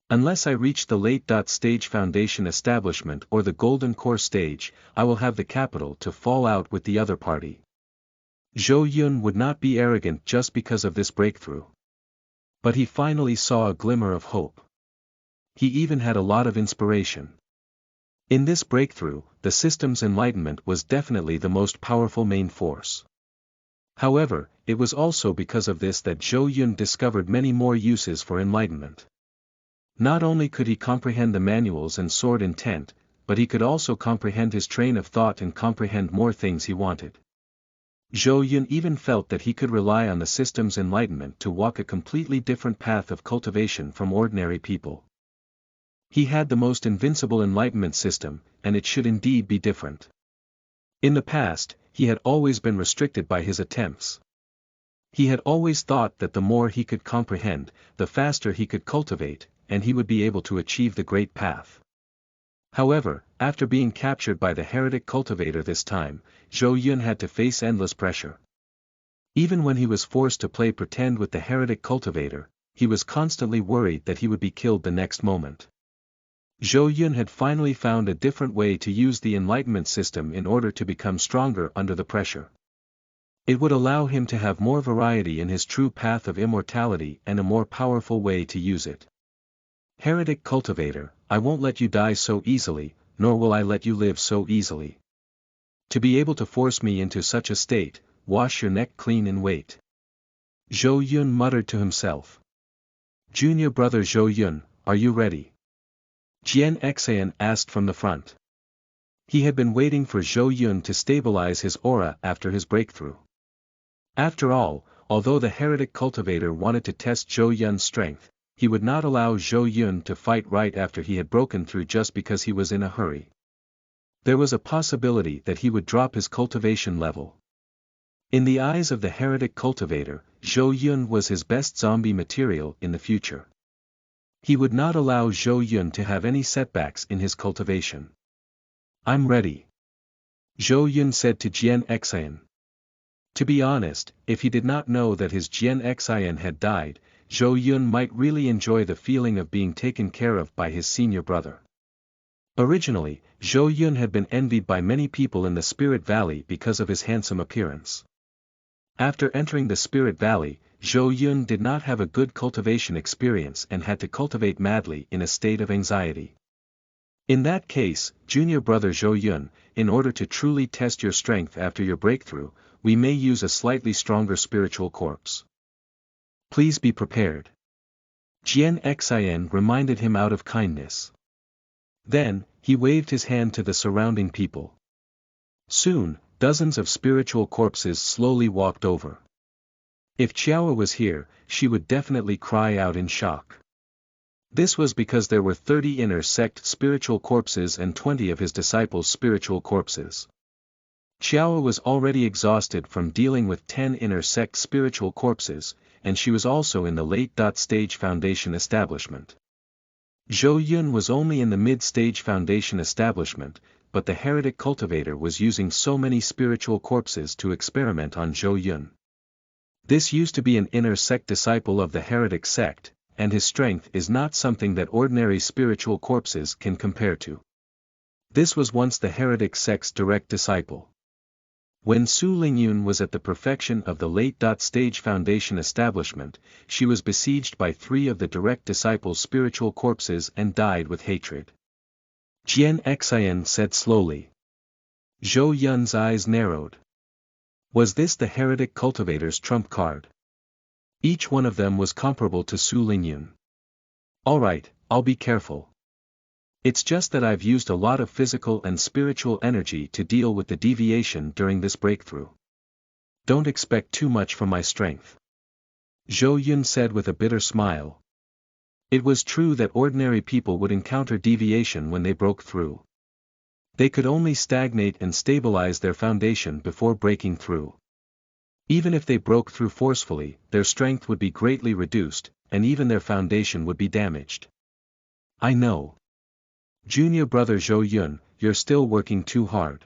Unless I reach the late stage foundation establishment or the golden core stage, I will have the capital to fall out with the other party. Zhou Yun would not be arrogant just because of this breakthrough. But he finally saw a glimmer of hope. He even had a lot of inspiration. In this breakthrough, the system's enlightenment was definitely the most powerful main force. However, it was also because of this that Zhou Yun discovered many more uses for enlightenment. Not only could he comprehend the manuals and sword intent, but he could also comprehend his train of thought and comprehend more things he wanted. Zhou Yun even felt that he could rely on the system's enlightenment to walk a completely different path of cultivation from ordinary people. He had the most invincible enlightenment system, and it should indeed be different. In the past, he had always been restricted by his attempts. He had always thought that the more he could comprehend, the faster he could cultivate, and he would be able to achieve the great path. However, after being captured by the heretic cultivator this time, Zhou Yun had to face endless pressure. Even when he was forced to play pretend with the heretic cultivator, he was constantly worried that he would be killed the next moment. Zhou Yun had finally found a different way to use the enlightenment system in order to become stronger under the pressure. It would allow him to have more variety in his true path of immortality and a more powerful way to use it. Heretic cultivator, I won't let you die so easily, nor will I let you live so easily. To be able to force me into such a state, wash your neck clean and wait. Zhou Yun muttered to himself. Junior brother Zhou Yun, are you ready? Jian Xian asked from the front. He had been waiting for Zhou Yun to stabilize his aura after his breakthrough. After all, although the heretic cultivator wanted to test Zhou Yun's strength, he would not allow Zhou Yun to fight right after he had broken through just because he was in a hurry. There was a possibility that he would drop his cultivation level. In the eyes of the heretic cultivator, Zhou Yun was his best zombie material in the future. He would not allow Zhou Yun to have any setbacks in his cultivation. I'm ready. Zhou Yun said to Jian Xian. To be honest, if he did not know that his Jian Xian had died, Zhou Yun might really enjoy the feeling of being taken care of by his senior brother. Originally, Zhou Yun had been envied by many people in the Spirit Valley because of his handsome appearance. After entering the Spirit Valley, Zhou Yun did not have a good cultivation experience and had to cultivate madly in a state of anxiety. In that case, junior brother Zhou Yun, in order to truly test your strength after your breakthrough, we may use a slightly stronger spiritual corpse. Please be prepared. Jian Xian reminded him out of kindness. Then, he waved his hand to the surrounding people. Soon, dozens of spiritual corpses slowly walked over. If Qiao was here, she would definitely cry out in shock. This was because there were 30 inner sect spiritual corpses and 20 of his disciples' spiritual corpses. Qiao was already exhausted from dealing with 10 inner sect spiritual corpses, and she was also in the late-stage foundation establishment. Zhou Yun was only in the mid-stage foundation establishment, but the heretic cultivator was using so many spiritual corpses to experiment on Zhou Yun. This used to be an inner sect disciple of the heretic sect, and his strength is not something that ordinary spiritual corpses can compare to. This was once the heretic sect's direct disciple. When Su Lingyun was at the perfection of the late-stage foundation establishment, she was besieged by 3 of the direct disciples' spiritual corpses and died with hatred. Jian Xian said slowly. Zhou Yun's eyes narrowed. Was this the heretic cultivator's trump card? Each one of them was comparable to Su Lingyun. Alright, I'll be careful. It's just that I've used a lot of physical and spiritual energy to deal with the deviation during this breakthrough. Don't expect too much from my strength. Zhou Yun said with a bitter smile. It was true that ordinary people would encounter deviation when they broke through. They could only stagnate and stabilize their foundation before breaking through. Even if they broke through forcefully, their strength would be greatly reduced, and even their foundation would be damaged. I know. Junior brother Zhou Yun, you're still working too hard.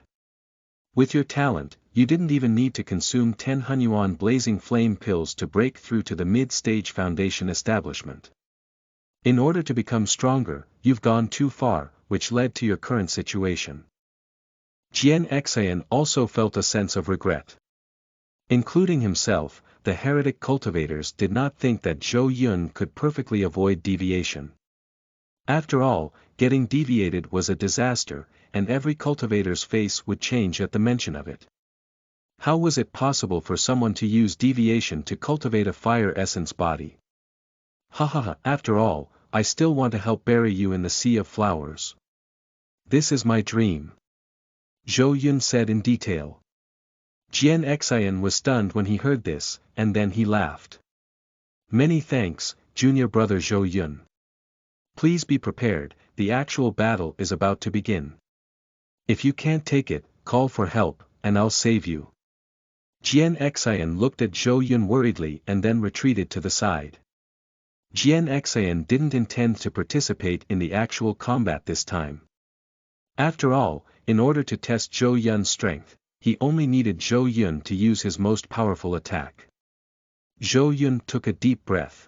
With your talent, you didn't even need to consume 10 Hunyuan blazing flame pills to break through to the mid-stage foundation establishment. In order to become stronger, you've gone too far, which led to your current situation. Jian Xian also felt a sense of regret. Including himself, the heretic cultivators did not think that Zhou Yun could perfectly avoid deviation. After all, getting deviated was a disaster, and every cultivator's face would change at the mention of it. How was it possible for someone to use deviation to cultivate a fire essence body? After all, I still want to help bury you in the sea of flowers. This is my dream. Zhou Yun said in detail. Jian Xian was stunned when he heard this, and then he laughed. Many thanks, junior brother Zhou Yun. Please be prepared, the actual battle is about to begin. If you can't take it, call for help, and I'll save you. Jian Xian looked at Zhou Yun worriedly and then retreated to the side. Jian Xian didn't intend to participate in the actual combat this time. After all, in order to test Zhou Yun's strength, he only needed Zhou Yun to use his most powerful attack. Zhou Yun took a deep breath.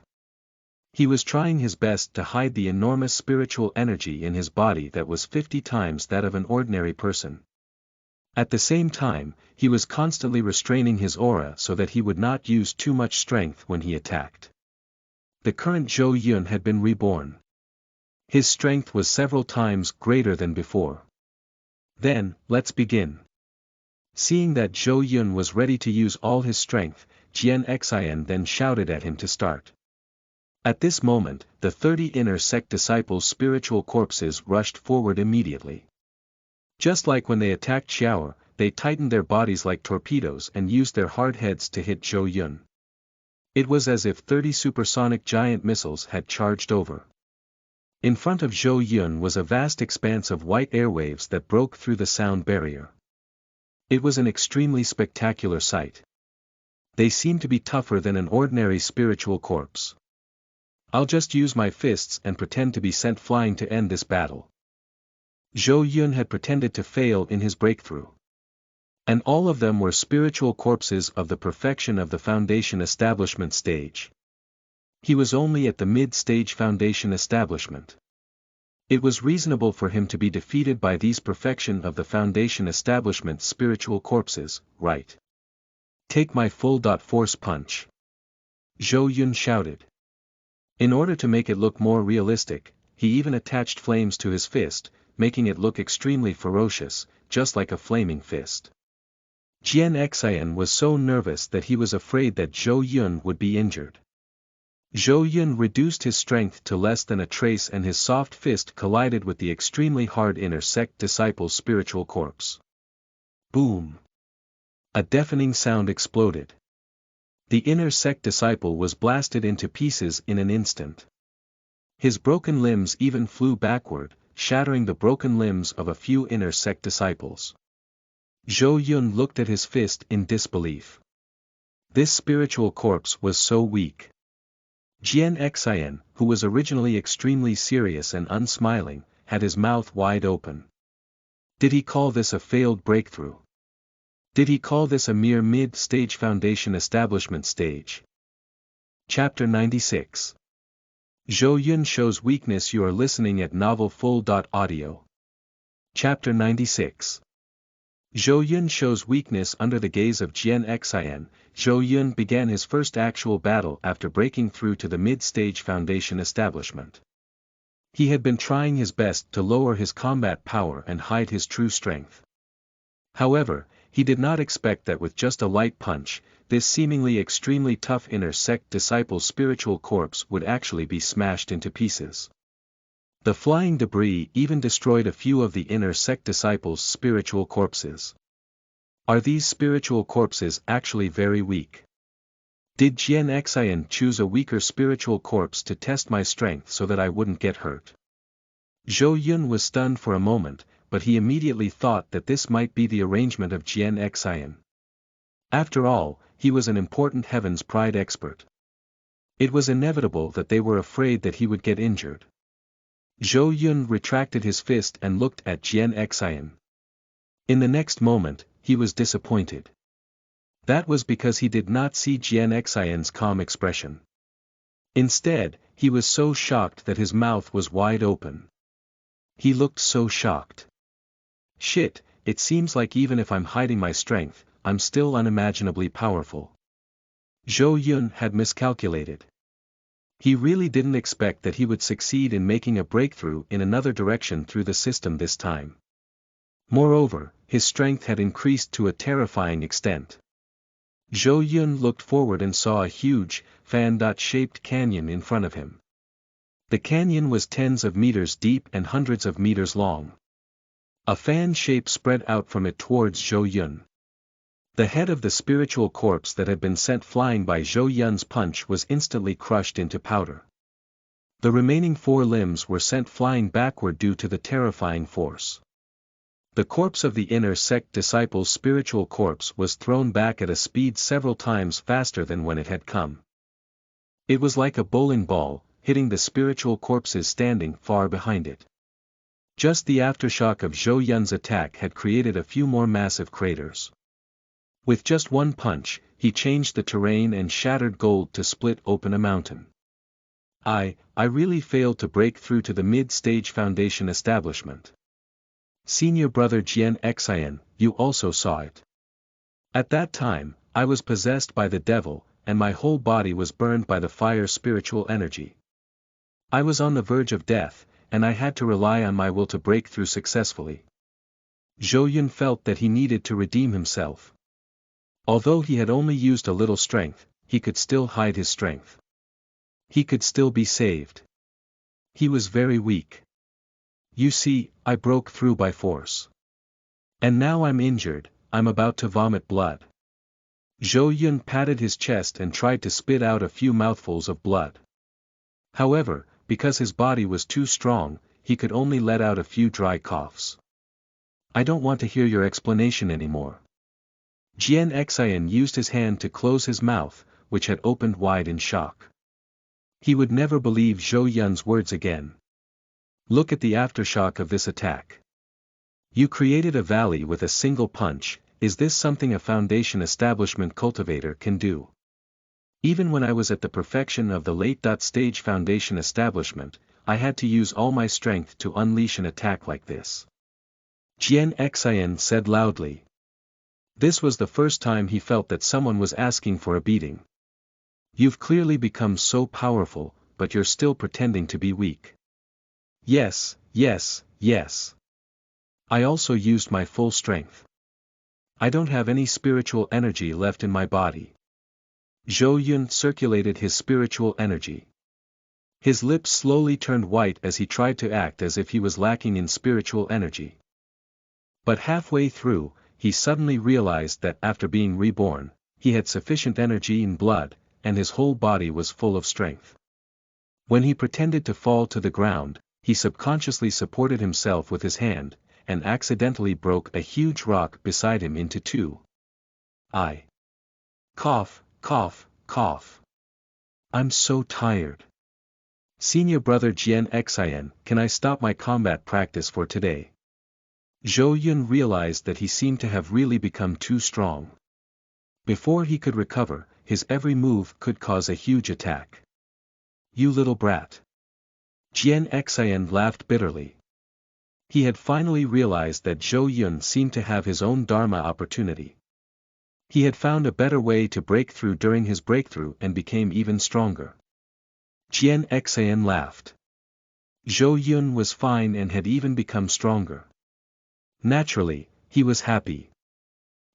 He was trying his best to hide the enormous spiritual energy in his body that was 50 times that of an ordinary person. At the same time, he was constantly restraining his aura so that he would not use too much strength when he attacked. The current Zhou Yun had been reborn. His strength was several times greater than before. Then, let's begin. Seeing that Zhou Yun was ready to use all his strength, Jian Xian then shouted at him to start. At this moment, the 30 inner sect disciples' spiritual corpses rushed forward immediately. Just like when they attacked Xiao, they tightened their bodies like torpedoes and used their hard heads to hit Zhou Yun. It was as if 30 supersonic giant missiles had charged over. In front of Zhou Yun was a vast expanse of white airwaves that broke through the sound barrier. It was an extremely spectacular sight. They seemed to be tougher than an ordinary spiritual corpse. I'll just use my fists and pretend to be sent flying to end this battle. Zhou Yun had pretended to fail in his breakthrough. And all of them were spiritual corpses of the perfection of the foundation establishment stage. He was only at the mid-stage foundation establishment. It was reasonable for him to be defeated by these perfection of the foundation establishment spiritual corpses, right? Take my full force punch. Zhou Yun shouted. In order to make it look more realistic, he even attached flames to his fist, making it look extremely ferocious, just like a flaming fist. Jian Xian was so nervous that he was afraid that Zhou Yun would be injured. Zhou Yun reduced his strength to less than a trace and his soft fist collided with the extremely hard inner sect disciple's spiritual corpse. Boom! A deafening sound exploded. The inner sect disciple was blasted into pieces in an instant. His broken limbs even flew backward, shattering the broken limbs of a few inner sect disciples. Zhou Yun looked at his fist in disbelief. This spiritual corpse was so weak. Jian Xian, who was originally extremely serious and unsmiling, had his mouth wide open. Did he call this a failed breakthrough? Did he call this a mere mid-stage foundation establishment stage? Chapter 96. Zhou Yun shows weakness. You are listening at novelfull.audio. Chapter 96. Zhou Yun shows weakness. Under the gaze of Jian Xian, Zhou Yun began his first actual battle after breaking through to the mid-stage foundation establishment. He had been trying his best to lower his combat power and hide his true strength. However, he did not expect that with just a light punch, this seemingly extremely tough inner sect disciple's spiritual corpse would actually be smashed into pieces. The flying debris even destroyed a few of the inner sect disciples' spiritual corpses. Are these spiritual corpses actually very weak? Did Jian Xian choose a weaker spiritual corpse to test my strength so that I wouldn't get hurt? Zhou Yun was stunned for a moment, but he immediately thought that this might be the arrangement of Jian Xian. After all, he was an important Heaven's Pride expert. It was inevitable that they were afraid that he would get injured. Zhou Yun retracted his fist and looked at Jian Xian. In the next moment, he was disappointed. That was because he did not see Jian Xian's calm expression. Instead, he was so shocked that his mouth was wide open. He looked so shocked. Shit, it seems like even if I'm hiding my strength, I'm still unimaginably powerful. Zhou Yun had miscalculated. He really didn't expect that he would succeed in making a breakthrough in another direction through the system this time. Moreover, his strength had increased to a terrifying extent. Zhou Yun looked forward and saw a huge, fan-shaped canyon in front of him. The canyon was tens of meters deep and hundreds of meters long. A fan shape spread out from it towards Zhou Yun. The head of the spiritual corpse that had been sent flying by Zhou Yun's punch was instantly crushed into powder. The remaining 4 limbs were sent flying backward due to the terrifying force. The corpse of the inner sect disciple's spiritual corpse was thrown back at a speed several times faster than when it had come. It was like a bowling ball, hitting the spiritual corpses standing far behind it. Just the aftershock of Zhou Yun's attack had created a few more massive craters. With just one punch, he changed the terrain and shattered gold to split open a mountain. I really failed to break through to the mid-stage foundation establishment. Senior brother Jian Xian, you also saw it. At that time, I was possessed by the devil, and my whole body was burned by the fire spiritual energy. I was on the verge of death, and I had to rely on my will to break through successfully. Zhou Yun felt that he needed to redeem himself. Although he had only used a little strength, he could still hide his strength. He could still be saved. He was very weak. You see, I broke through by force. And now I'm injured, I'm about to vomit blood. Zhou Yun patted his chest and tried to spit out a few mouthfuls of blood. However, because his body was too strong, he could only let out a few dry coughs. I don't want to hear your explanation anymore. Jian Xian used his hand to close his mouth, which had opened wide in shock. He would never believe Zhou Yun's words again. Look at the aftershock of this attack. You created a valley with a single punch. Is this something a foundation establishment cultivator can do? Even when I was at the perfection of the late-stage foundation establishment, I had to use all my strength to unleash an attack like this. Jian Xian said loudly. This was the first time he felt that someone was asking for a beating. You've clearly become so powerful, but you're still pretending to be weak. Yes, yes, yes. I also used my full strength. I don't have any spiritual energy left in my body. Zhou Yun circulated his spiritual energy. His lips slowly turned white as he tried to act as if he was lacking in spiritual energy. But halfway through, he suddenly realized that after being reborn, he had sufficient energy in blood, and his whole body was full of strength. When he pretended to fall to the ground, he subconsciously supported himself with his hand, and accidentally broke a huge rock beside him into two. I cough, cough, cough. I'm so tired. Senior brother Jian Xin, can I stop my combat practice for today? Zhou Yun realized that he seemed to have really become too strong. Before he could recover, his every move could cause a huge attack. You little brat. Jian Xin laughed bitterly. He had finally realized that Zhou Yun seemed to have his own dharma opportunity. He had found a better way to break through during his breakthrough and became even stronger. Jian Xin laughed. Zhou Yun was fine and had even become stronger. Naturally, he was happy.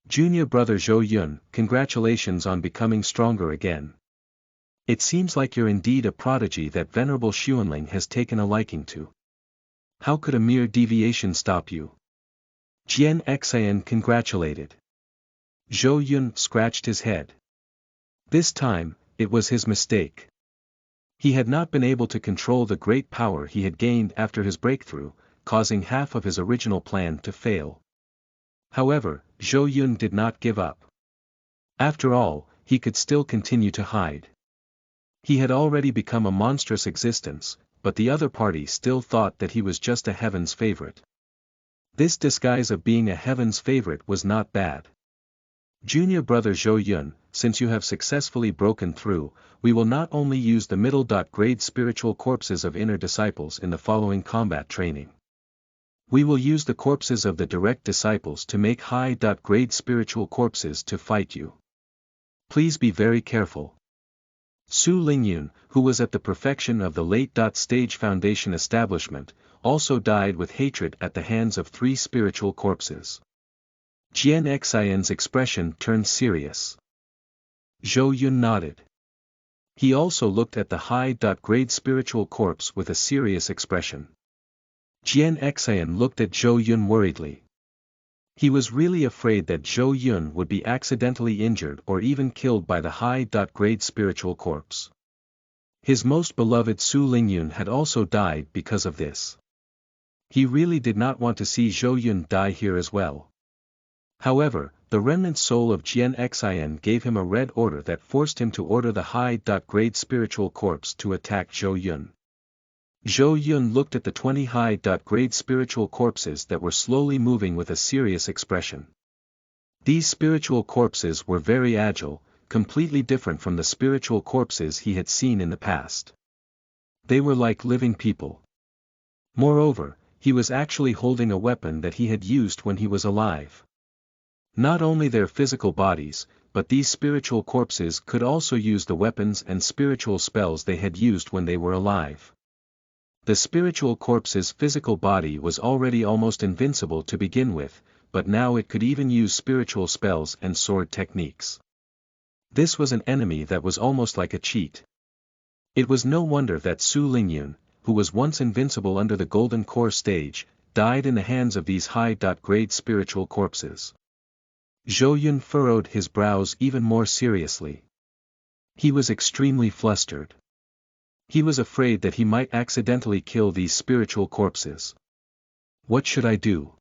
Junior brother Zhou Yun, congratulations on becoming stronger again. It seems like you're indeed a prodigy that Venerable Xuanling has taken a liking to. How could a mere deviation stop you? Jian Xin congratulated. Zhou Yun scratched his head. This time, it was his mistake. He had not been able to control the great power he had gained after his breakthrough, causing half of his original plan to fail. However, Zhou Yun did not give up. After all, he could still continue to hide. He had already become a monstrous existence, but the other party still thought that he was just a heaven's favorite. This disguise of being a heaven's favorite was not bad. Junior brother Zhou Yun, since you have successfully broken through, we will not only use the middle-grade spiritual corpses of inner disciples in the following combat training. We will use the corpses of the direct disciples to make high-grade spiritual corpses to fight you. Please be very careful. Su Lingyun, who was at the perfection of the late-stage foundation establishment, also died with hatred at the hands of 3 spiritual corpses. Jian Xin's expression turned serious. Zhou Yun nodded. He also looked at the high-grade spiritual corpse with a serious expression. Jian Xin looked at Zhou Yun worriedly. He was really afraid that Zhou Yun would be accidentally injured or even killed by the high-grade spiritual corpse. His most beloved Su Lingyun had also died because of this. He really did not want to see Zhou Yun die here as well. However, the remnant soul of Jian Xin gave him a red order that forced him to order the high-grade spiritual corpse to attack Zhou Yun. Zhou Yun looked at the 20 high-grade spiritual corpses that were slowly moving with a serious expression. These spiritual corpses were very agile, completely different from the spiritual corpses he had seen in the past. They were like living people. Moreover, he was actually holding a weapon that he had used when he was alive. Not only their physical bodies, but these spiritual corpses could also use the weapons and spiritual spells they had used when they were alive. The spiritual corpse's physical body was already almost invincible to begin with, but now it could even use spiritual spells and sword techniques. This was an enemy that was almost like a cheat. It was no wonder that Su Lingyun, who was once invincible under the Golden Core stage, died in the hands of these high-grade spiritual corpses. Zhou Yun furrowed his brows even more seriously. He was extremely flustered. He was afraid that he might accidentally kill these spiritual corpses. What should I do?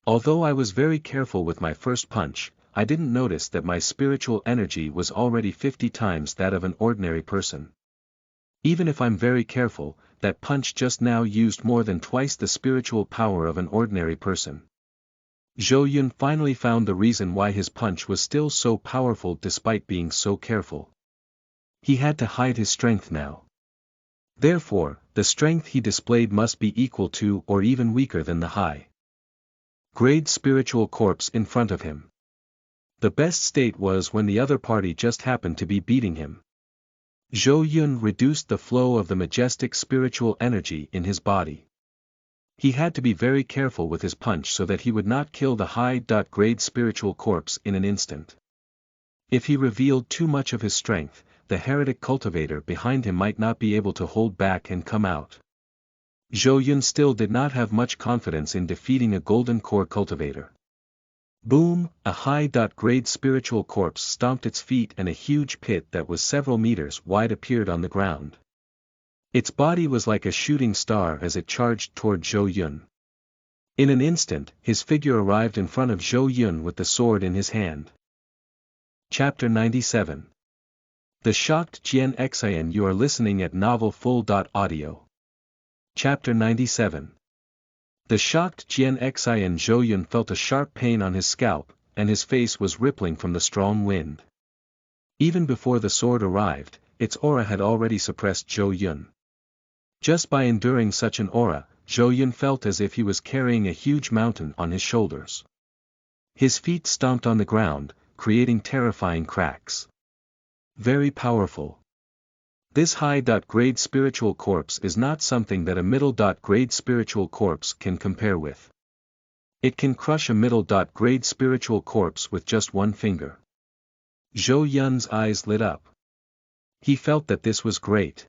Although I was very careful with my first punch, I didn't notice that my spiritual energy was already 50 times that of an ordinary person. Even if I'm very careful, that punch just now used more than twice the spiritual power of an ordinary person. Zhou Yun finally found the reason why his punch was still so powerful despite being so careful. He had to hide his strength now. Therefore, the strength he displayed must be equal to or even weaker than the high-grade spiritual corpse in front of him. The best state was when the other party just happened to be beating him. Zhou Yun reduced the flow of the majestic spiritual energy in his body. He had to be very careful with his punch so that he would not kill the high-grade spiritual corpse in an instant. If he revealed too much of his strength, the heretic cultivator behind him might not be able to hold back and come out. Zhou Yun still did not have much confidence in defeating a golden core cultivator. Boom! A high-grade spiritual corpse stomped its feet and a huge pit that was several meters wide appeared on the ground. Its body was like a shooting star as it charged toward Zhou Yun. In an instant, his figure arrived in front of Zhou Yun with the sword in his hand. Chapter 97. The Shocked Jian Xian. You are listening at NovelFull.audio. Chapter 97. The shocked Jian Xian. Zhou Yun felt a sharp pain on his scalp, and his face was rippling from the strong wind. Even before the sword arrived, its aura had already suppressed Zhou Yun. Just by enduring such an aura, Zhou Yun felt as if he was carrying a huge mountain on his shoulders. His feet stomped on the ground, creating terrifying cracks. Very powerful. This high-grade spiritual corpse is not something that a middle-grade spiritual corpse can compare with. It can crush a middle-grade spiritual corpse with just one finger. Zhou Yun's eyes lit up. He felt that this was great.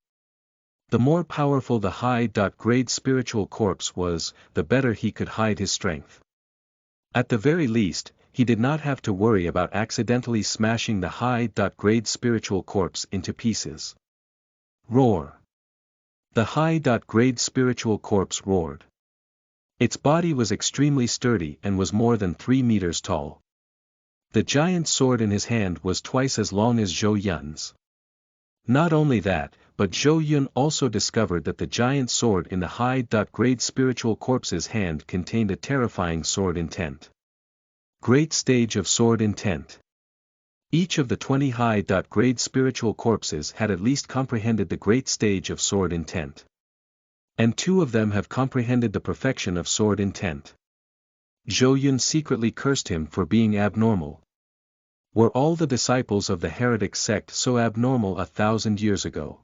The more powerful the high-grade spiritual corpse was, the better he could hide his strength. At the very least, he did not have to worry about accidentally smashing the high-grade spiritual corpse into pieces. Roar! The high-grade spiritual corpse roared. Its body was extremely sturdy and was more than 3 meters tall. The giant sword in his hand was twice as long as Zhou Yun's. Not only that, but Zhou Yun also discovered that the giant sword in the high-grade spiritual corpse's hand contained a terrifying sword intent. Great stage of sword intent. Each of the 20 high-grade spiritual corpses had at least comprehended the great stage of sword intent. And 2 of them have comprehended the perfection of sword intent. Zhou Yun secretly cursed him for being abnormal. Were all the disciples of the heretic sect so abnormal 1,000 years ago?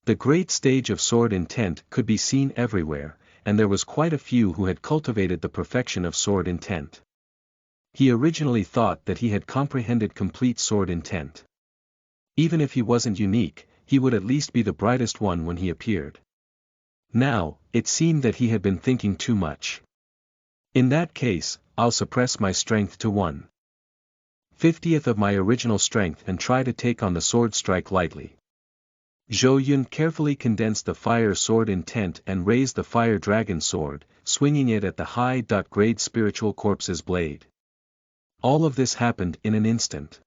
The great stage of sword intent could be seen everywhere, and there was quite a few who had cultivated the perfection of sword intent. He originally thought that he had comprehended complete sword intent. Even if he wasn't unique, he would at least be the brightest one when he appeared. Now, it seemed that he had been thinking too much. In that case, I'll suppress my strength to 1/50th of my original strength and try to take on the sword strike lightly. Zhou Yun carefully condensed the fire sword intent and raised the fire dragon sword, swinging it at the high-grade spiritual corpse's blade. All of this happened in an instant.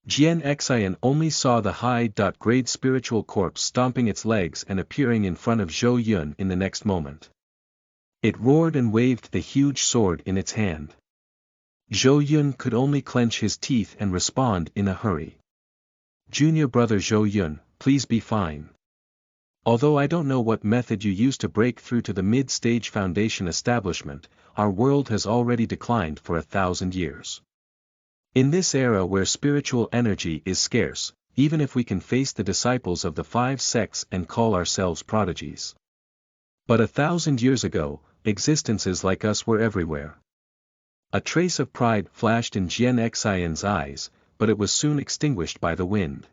Jian Xian only saw the high-grade spiritual corpse stomping its legs and appearing in front of Zhou Yun in the next moment. It roared and waved the huge sword in its hand. Zhou Yun could only clench his teeth and respond in a hurry. Junior brother Zhou Yun, please be fine. Although I don't know what method you used to break through to the mid-stage foundation establishment, our world has already declined for 1,000 years. In this era where spiritual energy is scarce, even if we can face the disciples of the 5 sects and call ourselves prodigies. But 1,000 years ago, existences like us were everywhere. A trace of pride flashed in Jian Xian's eyes, but it was soon extinguished by the wind.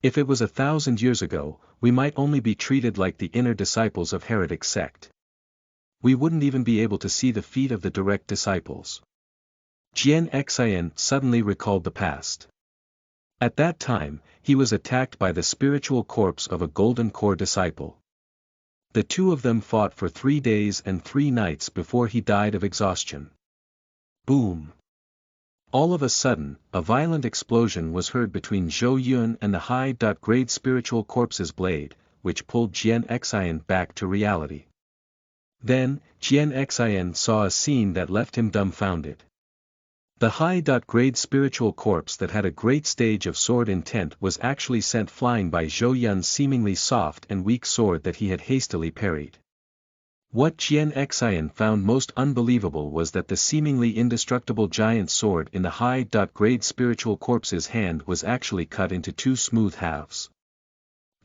If it was 1,000 years ago, we might only be treated like the inner disciples of heretic sect. We wouldn't even be able to see the feet of the direct disciples. Jian Xian suddenly recalled the past. At that time, he was attacked by the spiritual corpse of a golden core disciple. The 2 of them fought for 3 days and 3 nights before he died of exhaustion. Boom! All of a sudden, a violent explosion was heard between Zhou Yun and the high-grade spiritual corpse's blade, which pulled Jian Xian back to reality. Then, Jian Xian saw a scene that left him dumbfounded. The high-grade spiritual corpse that had a great stage of sword intent was actually sent flying by Zhou Yun's seemingly soft and weak sword that he had hastily parried. What Jian Xian found most unbelievable was that the seemingly indestructible giant sword in the high-grade spiritual corpse's hand was actually cut into 2 smooth halves.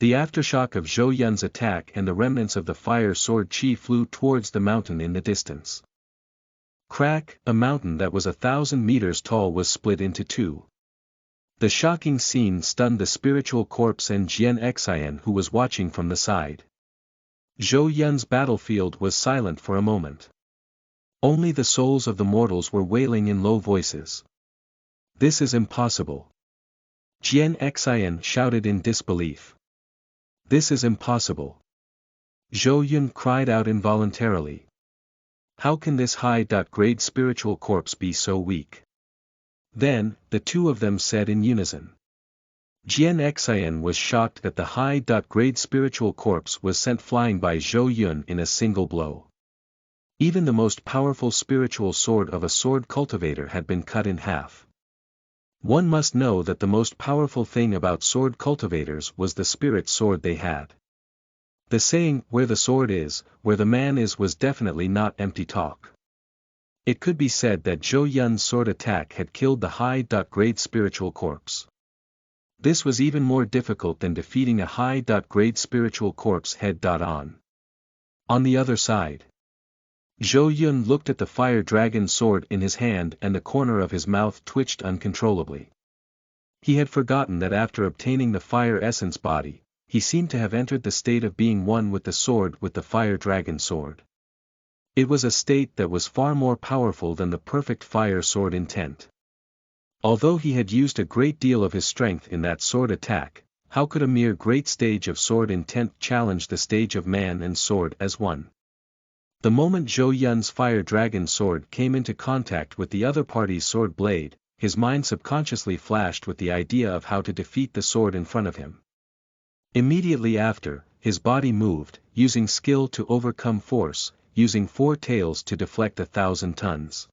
The aftershock of Zhou Yun's attack and the remnants of the fire sword chi flew towards the mountain in the distance. Crack, a mountain that was 1,000 meters tall was split into two. The shocking scene stunned the spiritual corpse and Jian Xian who was watching from the side. Zhou Yun's battlefield was silent for a moment. Only the souls of the mortals were wailing in low voices. This is impossible. Jian Xian shouted in disbelief. This is impossible. Zhou Yun cried out involuntarily. How can this high-grade spiritual corpse be so weak? Then, the two of them said in unison. Jian Xian was shocked that the high-grade spiritual corpse was sent flying by Zhou Yun in a single blow. Even the most powerful spiritual sword of a sword cultivator had been cut in half. One must know that the most powerful thing about sword cultivators was the spirit sword they had. The saying, "where the sword is, where the man is," was definitely not empty talk. It could be said that Zhou Yun's sword attack had killed the high-grade spiritual corpse. This was even more difficult than defeating a high-grade spiritual corpse head-on. On the other side, Zhou Yun looked at the fire dragon sword in his hand and the corner of his mouth twitched uncontrollably. He had forgotten that after obtaining the fire essence body, he seemed to have entered the state of being one with the sword, with the fire dragon sword. It was a state that was far more powerful than the perfect fire sword intent. Although he had used a great deal of his strength in that sword attack, how could a mere great stage of sword intent challenge the stage of man and sword as one? The moment Zhou Yun's fire dragon sword came into contact with the other party's sword blade, his mind subconsciously flashed with the idea of how to defeat the sword in front of him. Immediately after, his body moved, using skill to overcome force, using 4 tails to deflect 1,000 tons.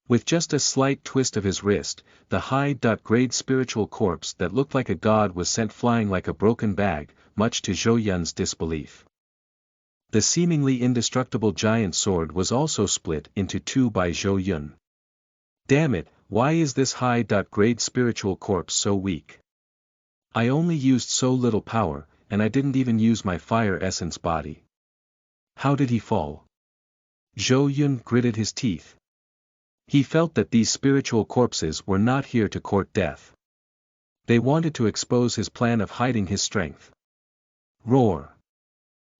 With just a slight twist of his wrist, the high-grade spiritual corpse that looked like a god was sent flying like a broken bag, much to Zhou Yun's disbelief. The seemingly indestructible giant sword was also split into two by Zhou Yun. Damn it, why is this high-grade spiritual corpse so weak? I only used so little power, and I didn't even use my fire essence body. How did he fall? Zhou Yun gritted his teeth. He felt that these spiritual corpses were not here to court death. They wanted to expose his plan of hiding his strength. Roar!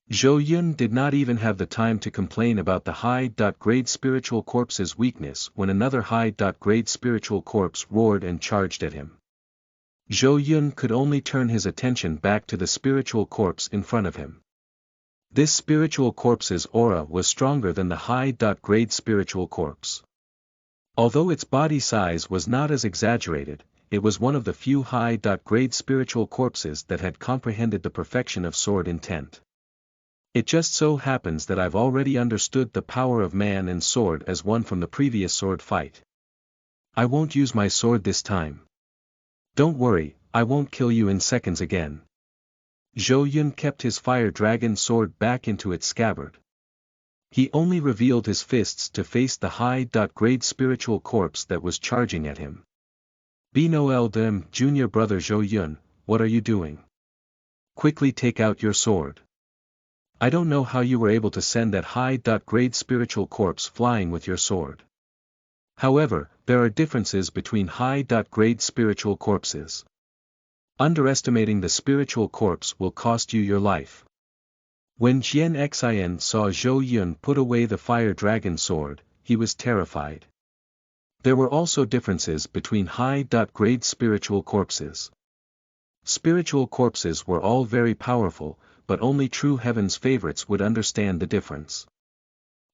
Zhou Yun did not even have the time to complain about the high-grade spiritual corpse's weakness when another high-grade spiritual corpse roared and charged at him. Zhou Yun could only turn his attention back to the spiritual corpse in front of him. This spiritual corpse's aura was stronger than the high-grade spiritual corpse. Although its body size was not as exaggerated, it was one of the few high-grade spiritual corpses that had comprehended the perfection of sword intent. It just so happens that I've already understood the power of man and sword as one from the previous sword fight. I won't use my sword this time. Don't worry, I won't kill you in seconds again. Zhou Yun kept his fire dragon sword back into its scabbard. He only revealed his fists to face the high-grade spiritual corpse that was charging at him. Benoel Dem, junior brother Zhou Yun, what are you doing? Quickly take out your sword. I don't know how you were able to send that high-grade spiritual corpse flying with your sword. However, there are differences between high-grade spiritual corpses. Underestimating the spiritual corpse will cost you your life. When Jian Xian saw Zhou Yun put away the fire dragon sword, he was terrified. There were also differences between high-grade spiritual corpses. Spiritual corpses were all very powerful, but only true heaven's favorites would understand the difference.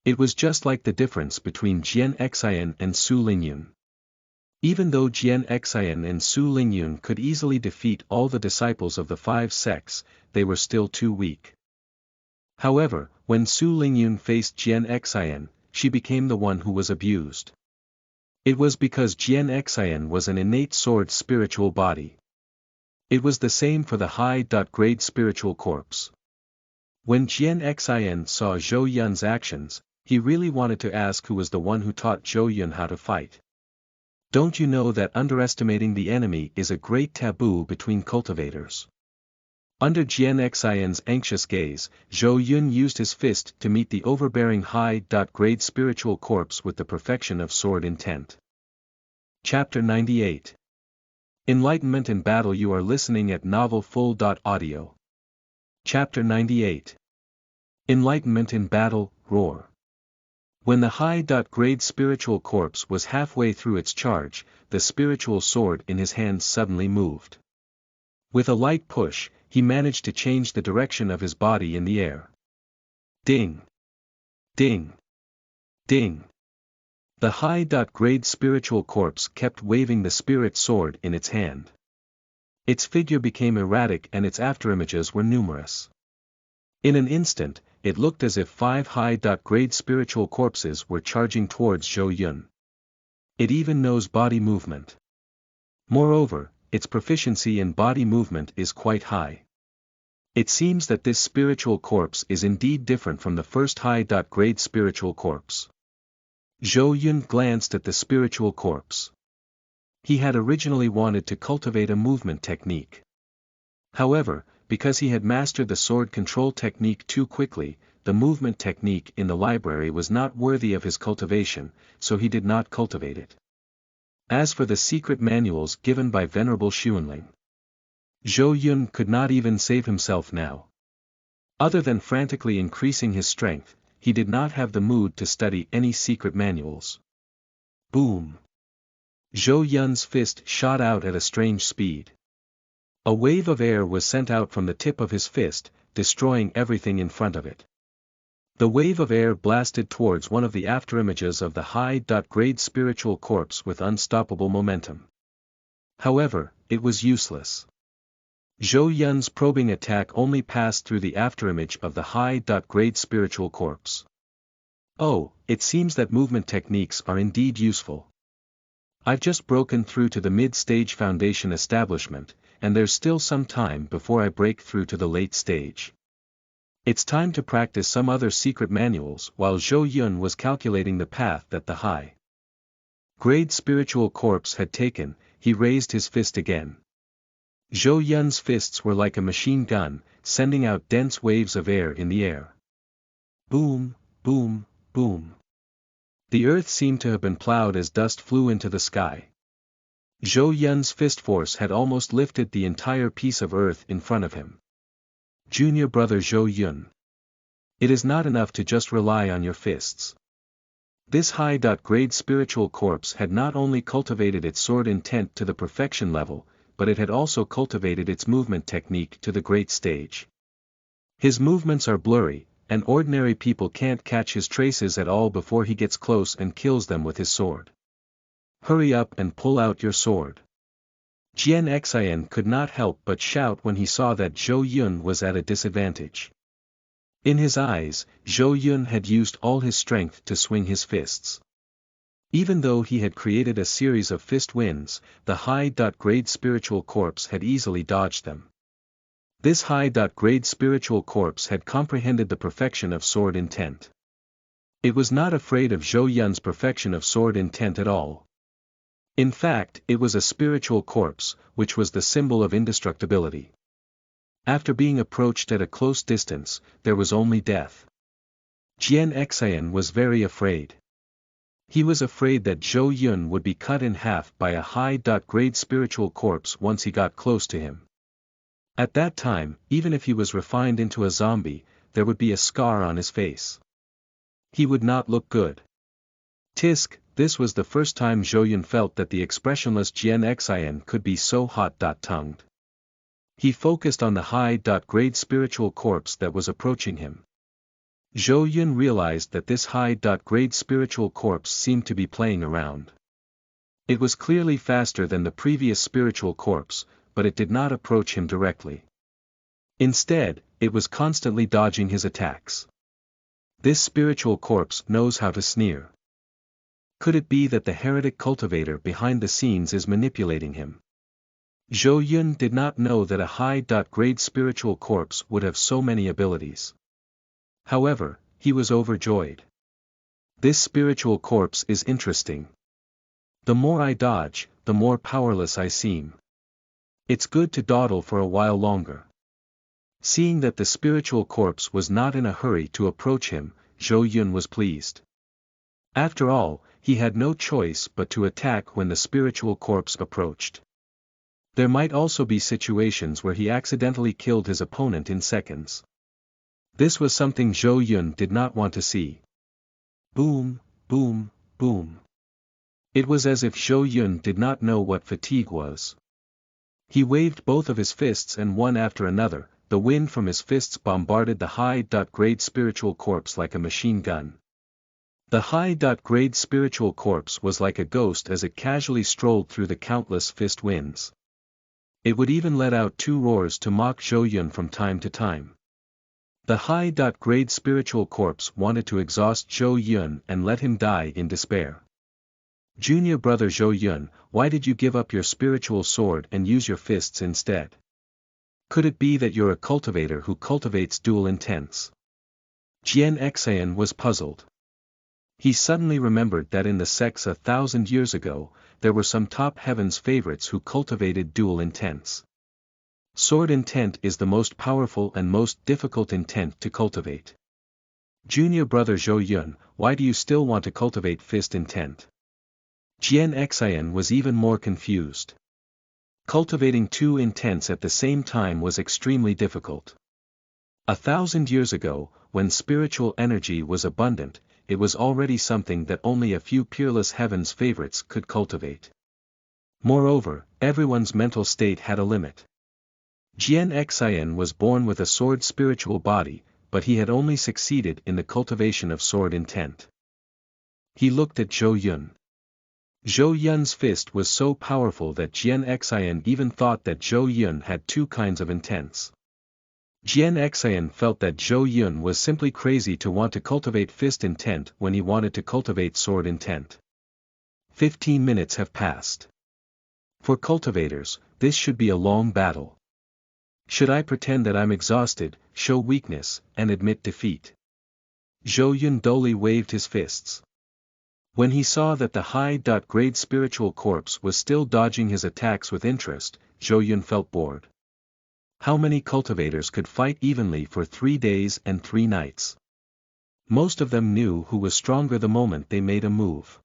It was just like the difference between Jian Xian and Su Lingyun. Even though Jian Xian and Su Lingyun could easily defeat all the disciples of the 5 sects, they were still too weak. However, when Su Lingyun faced Jian Xian, she became the one who was abused. It was because Jian Xian was an innate sword spiritual body. It was the same for the high-grade spiritual corpse. When Jian Xian saw Zhou Yun's actions, he really wanted to ask who was the one who taught Zhou Yun how to fight. Don't you know that underestimating the enemy is a great taboo between cultivators? Under Jian Xian's anxious gaze, Zhou Yun used his fist to meet the overbearing high-grade spiritual corpse with the perfection of sword intent. Chapter 98. Enlightenment in Battle. You are listening at NovelFull.audio. Chapter 98. Enlightenment in Battle, Roar. When the high-grade spiritual corpse was halfway through its charge, the spiritual sword in his hands suddenly moved. With a light push, he managed to change the direction of his body in the air. Ding! Ding! Ding! The high-grade spiritual corpse kept waving the spirit sword in its hand. Its figure became erratic and its afterimages were numerous. In an instant, it looked as if 5 high-grade spiritual corpses were charging towards Zhou Yun. It even knows body movement. Moreover, its proficiency in body movement is quite high. It seems that this spiritual corpse is indeed different from the first high-grade spiritual corpse. Zhou Yun glanced at the spiritual corpse. He had originally wanted to cultivate a movement technique. However, because he had mastered the sword control technique too quickly, the movement technique in the library was not worthy of his cultivation, so he did not cultivate it. As for the secret manuals given by Venerable Xuanling, Zhou Yun could not even save himself now. Other than frantically increasing his strength, he did not have the mood to study any secret manuals. Boom! Zhou Yun's fist shot out at a strange speed. A wave of air was sent out from the tip of his fist, destroying everything in front of it. The wave of air blasted towards one of the afterimages of the high-grade spiritual corpse with unstoppable momentum. However, it was useless. Zhou Yun's probing attack only passed through the afterimage of the high-grade spiritual corpse. Oh, it seems that movement techniques are indeed useful. I've just broken through to the mid-stage foundation establishment, and there's still some time before I break through to the late stage. It's time to practice some other secret manuals. While Zhou Yun was calculating the path that the high-grade spiritual corpse had taken, he raised his fist again. Zhou Yun's fists were like a machine gun, sending out dense waves of air in the air. Boom, boom, boom. The earth seemed to have been plowed as dust flew into the sky. Zhou Yun's fist force had almost lifted the entire piece of earth in front of him. Junior brother Zhou Yun. It is not enough to just rely on your fists. This high-grade spiritual corpse had not only cultivated its sword intent to the perfection level, but it had also cultivated its movement technique to the great stage. His movements are blurry, and ordinary people can't catch his traces at all before he gets close and kills them with his sword. Hurry up and pull out your sword. Jian Xian could not help but shout when he saw that Zhou Yun was at a disadvantage. In his eyes, Zhou Yun had used all his strength to swing his fists. Even though he had created a series of fist winds, the high-grade spiritual corpse had easily dodged them. This high-grade spiritual corpse had comprehended the perfection of sword intent. It was not afraid of Zhou Yun's perfection of sword intent at all. In fact, it was a spiritual corpse, which was the symbol of indestructibility. After being approached at a close distance, there was only death. Jian Xian was very afraid. He was afraid that Zhou Yun would be cut in half by a high-grade spiritual corpse once he got close to him. At that time, even if he was refined into a zombie, there would be a scar on his face. He would not look good. Tisk, this was the first time Zhou Yun felt that the expressionless Jian Xian could be so hot-tongued. He focused on the high-grade spiritual corpse that was approaching him. Zhou Yun realized that this high-grade spiritual corpse seemed to be playing around. It was clearly faster than the previous spiritual corpse, but it did not approach him directly. Instead, it was constantly dodging his attacks. This spiritual corpse knows how to sneer. Could it be that the heretic cultivator behind the scenes is manipulating him? Zhou Yun did not know that a high-grade spiritual corpse would have so many abilities. However, he was overjoyed. This spiritual corpse is interesting. The more I dodge, the more powerless I seem. It's good to dawdle for a while longer. Seeing that the spiritual corpse was not in a hurry to approach him, Zhou Yun was pleased. After all, he had no choice but to attack when the spiritual corpse approached. There might also be situations where he accidentally killed his opponent in seconds. This was something Zhou Yun did not want to see. Boom, boom, boom. It was as if Zhou Yun did not know what fatigue was. He waved both of his fists and one after another, the wind from his fists bombarded the high-grade spiritual corpse like a machine gun. The high-grade spiritual corpse was like a ghost as it casually strolled through the countless fist winds. It would even let out two roars to mock Zhou Yun from time to time. The high-grade spiritual corpse wanted to exhaust Zhou Yun and let him die in despair. Junior brother Zhou Yun, why did you give up your spiritual sword and use your fists instead? Could it be that you're a cultivator who cultivates dual intents? Jian Xian was puzzled. He suddenly remembered that in the sects 1,000 years ago, there were some top heavens favorites who cultivated dual intents. Sword intent is the most powerful and most difficult intent to cultivate. Junior brother Zhou Yun, why do you still want to cultivate fist intent? Jian Xian was even more confused. Cultivating two intents at the same time was extremely difficult. 1,000 years ago, when spiritual energy was abundant, it was already something that only a few peerless heavens favorites could cultivate. Moreover, everyone's mental state had a limit. Jian Xian was born with a sword spiritual body, but he had only succeeded in the cultivation of sword intent. He looked at Zhou Yun. Zhou Yun's fist was so powerful that Jian Xian even thought that Zhou Yun had two kinds of intents. Jian Xian felt that Zhou Yun was simply crazy to want to cultivate fist intent when he wanted to cultivate sword intent. 15 minutes have passed. For cultivators, this should be a long battle. Should I pretend that I'm exhausted, show weakness, and admit defeat? Zhou Yun dully waved his fists. When he saw that the high-grade spiritual corpse was still dodging his attacks with interest, Zhou Yun felt bored. How many cultivators could fight evenly for 3 days and 3 nights? Most of them knew who was stronger the moment they made a move.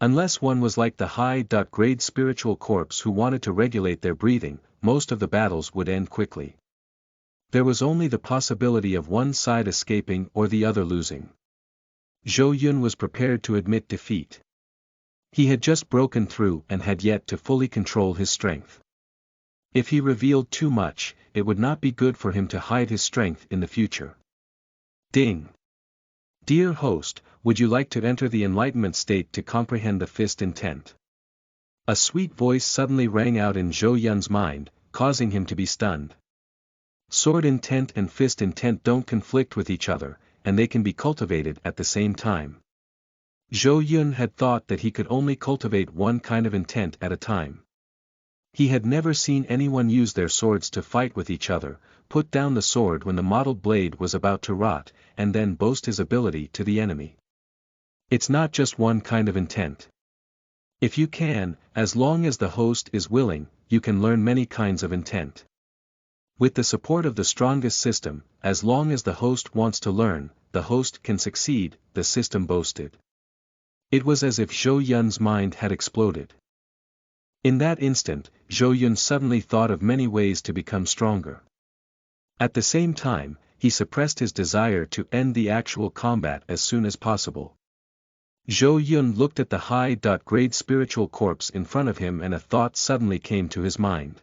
Unless one was like the high-grade spiritual corpse who wanted to regulate their breathing, most of the battles would end quickly. There was only the possibility of one side escaping or the other losing. Zhou Yun was prepared to admit defeat. He had just broken through and had yet to fully control his strength. If he revealed too much, it would not be good for him to hide his strength in the future. Ding! Dear host, would you like to enter the enlightenment state to comprehend the fist intent? A sweet voice suddenly rang out in Zhou Yun's mind, causing him to be stunned. Sword intent and fist intent don't conflict with each other, and they can be cultivated at the same time. Zhou Yun had thought that he could only cultivate one kind of intent at a time. He had never seen anyone use their swords to fight with each other, put down the sword when the mottled blade was about to rot, and then boast his ability to the enemy. It's not just one kind of intent. If you can, as long as the host is willing, you can learn many kinds of intent. With the support of the strongest system, as long as the host wants to learn, the host can succeed, the system boasted. It was as if Zhou Yun's mind had exploded. In that instant, Zhou Yun suddenly thought of many ways to become stronger. At the same time, he suppressed his desire to end the actual combat as soon as possible. Zhou Yun looked at the high-grade spiritual corpse in front of him and a thought suddenly came to his mind.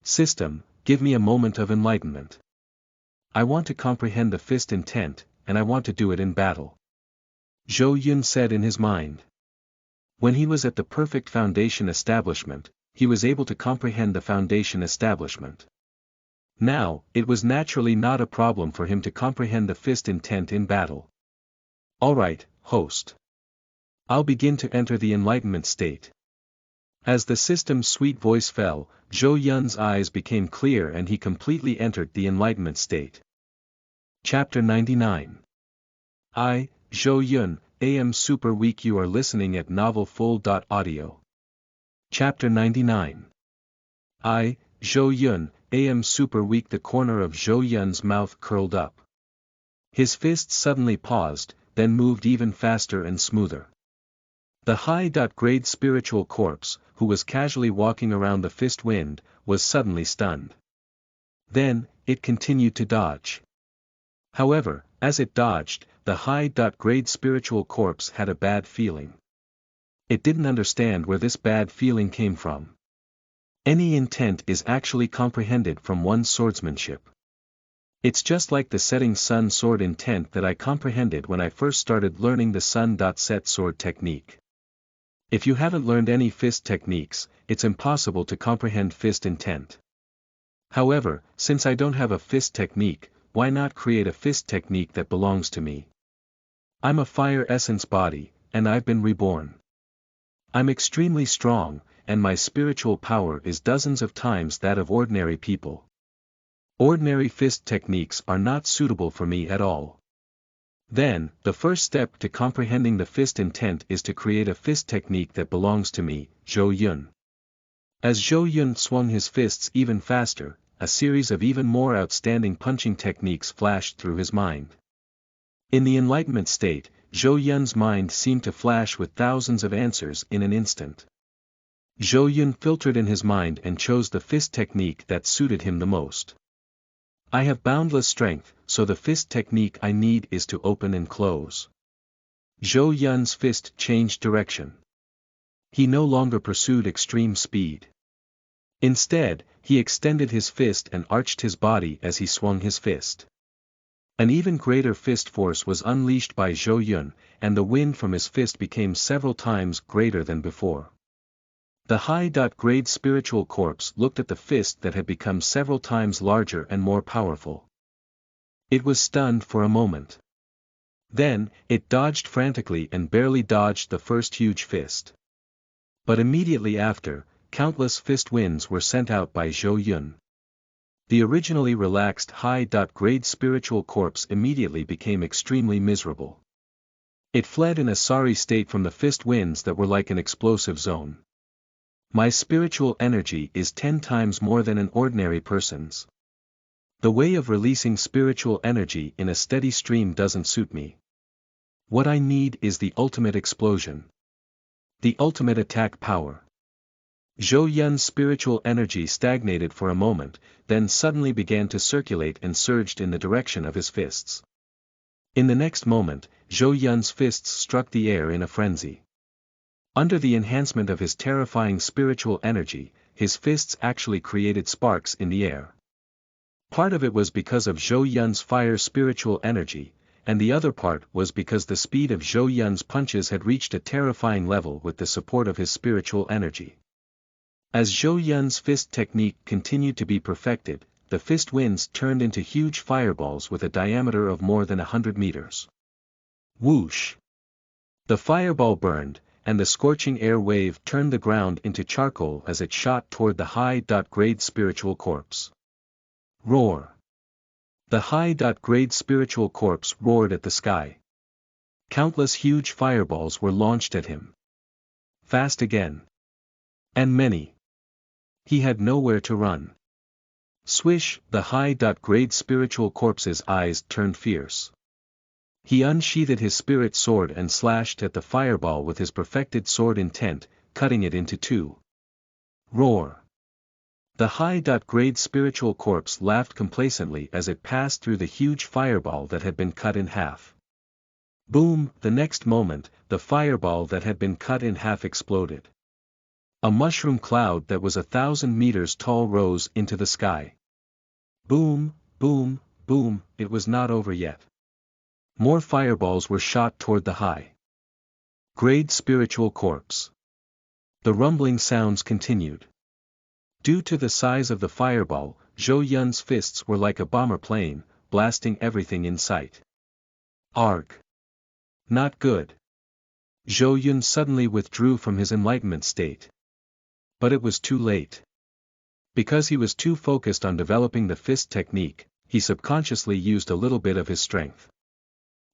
System, give me a moment of enlightenment. I want to comprehend the fist intent, and I want to do it in battle. Zhou Yun said in his mind. When he was at the perfect foundation establishment, he was able to comprehend the foundation establishment. Now, it was naturally not a problem for him to comprehend the fist intent in battle. Alright, host. I'll begin to enter the enlightenment state. As the system's sweet voice fell, Zhou Yun's eyes became clear and he completely entered the enlightenment state. Chapter 99. I, Zhou Yun, am super weak. You are listening at novelfull.audio. Chapter 99. I, Zhou Yun, am super weak. The corner of Zhou Yun's mouth curled up. His fists suddenly paused, then moved even faster and smoother. The high-grade spiritual corpse, who was casually walking around the fist wind, was suddenly stunned. Then, it continued to dodge. However, as it dodged, the high-grade spiritual corpse had a bad feeling. It didn't understand where this bad feeling came from. Any intent is actually comprehended from one's swordsmanship. It's just like the setting sun sword intent that I comprehended when I first started learning the sun-set sword technique. If you haven't learned any fist techniques, it's impossible to comprehend fist intent. However, since I don't have a fist technique, why not create a fist technique that belongs to me? I'm a fire essence body, and I've been reborn. I'm extremely strong, and my spiritual power is dozens of times that of ordinary people. Ordinary fist techniques are not suitable for me at all. Then, the first step to comprehending the fist intent is to create a fist technique that belongs to me, Zhou Yun. As Zhou Yun swung his fists even faster, a series of even more outstanding punching techniques flashed through his mind. In the enlightenment state, Zhou Yun's mind seemed to flash with thousands of answers in an instant. Zhou Yun filtered in his mind and chose the fist technique that suited him the most. I have boundless strength, so the fist technique I need is to open and close. Zhou Yun's fist changed direction. He no longer pursued extreme speed. Instead, he extended his fist and arched his body as he swung his fist. An even greater fist force was unleashed by Zhou Yun, and the wind from his fist became several times greater than before. The high-grade spiritual corpse looked at the fist that had become several times larger and more powerful. It was stunned for a moment. Then, it dodged frantically and barely dodged the first huge fist. But immediately after, countless fist winds were sent out by Zhou Yun. The originally relaxed high-grade spiritual corpse immediately became extremely miserable. It fled in a sorry state from the fist winds that were like an explosive zone. My spiritual energy is 10 times more than an ordinary person's. The way of releasing spiritual energy in a steady stream doesn't suit me. What I need is the ultimate explosion. The ultimate attack power. Zhou Yun's spiritual energy stagnated for a moment, then suddenly began to circulate and surged in the direction of his fists. In the next moment, Zhou Yun's fists struck the air in a frenzy. Under the enhancement of his terrifying spiritual energy, his fists actually created sparks in the air. Part of it was because of Zhou Yun's fire spiritual energy, and the other part was because the speed of Zhou Yun's punches had reached a terrifying level with the support of his spiritual energy. As Zhou Yun's fist technique continued to be perfected, the fist winds turned into huge fireballs with a diameter of more than 100 meters. Whoosh! The fireball burned, and the scorching air wave turned the ground into charcoal as it shot toward the high-grade spiritual corpse. Roar! The high-grade spiritual corpse roared at the sky. Countless huge fireballs were launched at him. Fast again. And many. He had nowhere to run. Swish! The high-grade spiritual corpse's eyes turned fierce. He unsheathed his spirit sword and slashed at the fireball with his perfected sword intent, cutting it into two. Roar! The high-grade spiritual corpse laughed complacently as it passed through the huge fireball that had been cut in half. Boom! The next moment, the fireball that had been cut in half exploded. A mushroom cloud that was 1,000 meters tall rose into the sky. Boom, boom, boom, it was not over yet. More fireballs were shot toward the high-grade spiritual corpse. The rumbling sounds continued. Due to the size of the fireball, Zhou Yun's fists were like a bomber plane, blasting everything in sight. Arg! Not good. Zhou Yun suddenly withdrew from his enlightenment state. But it was too late. Because he was too focused on developing the fist technique, he subconsciously used a little bit of his strength.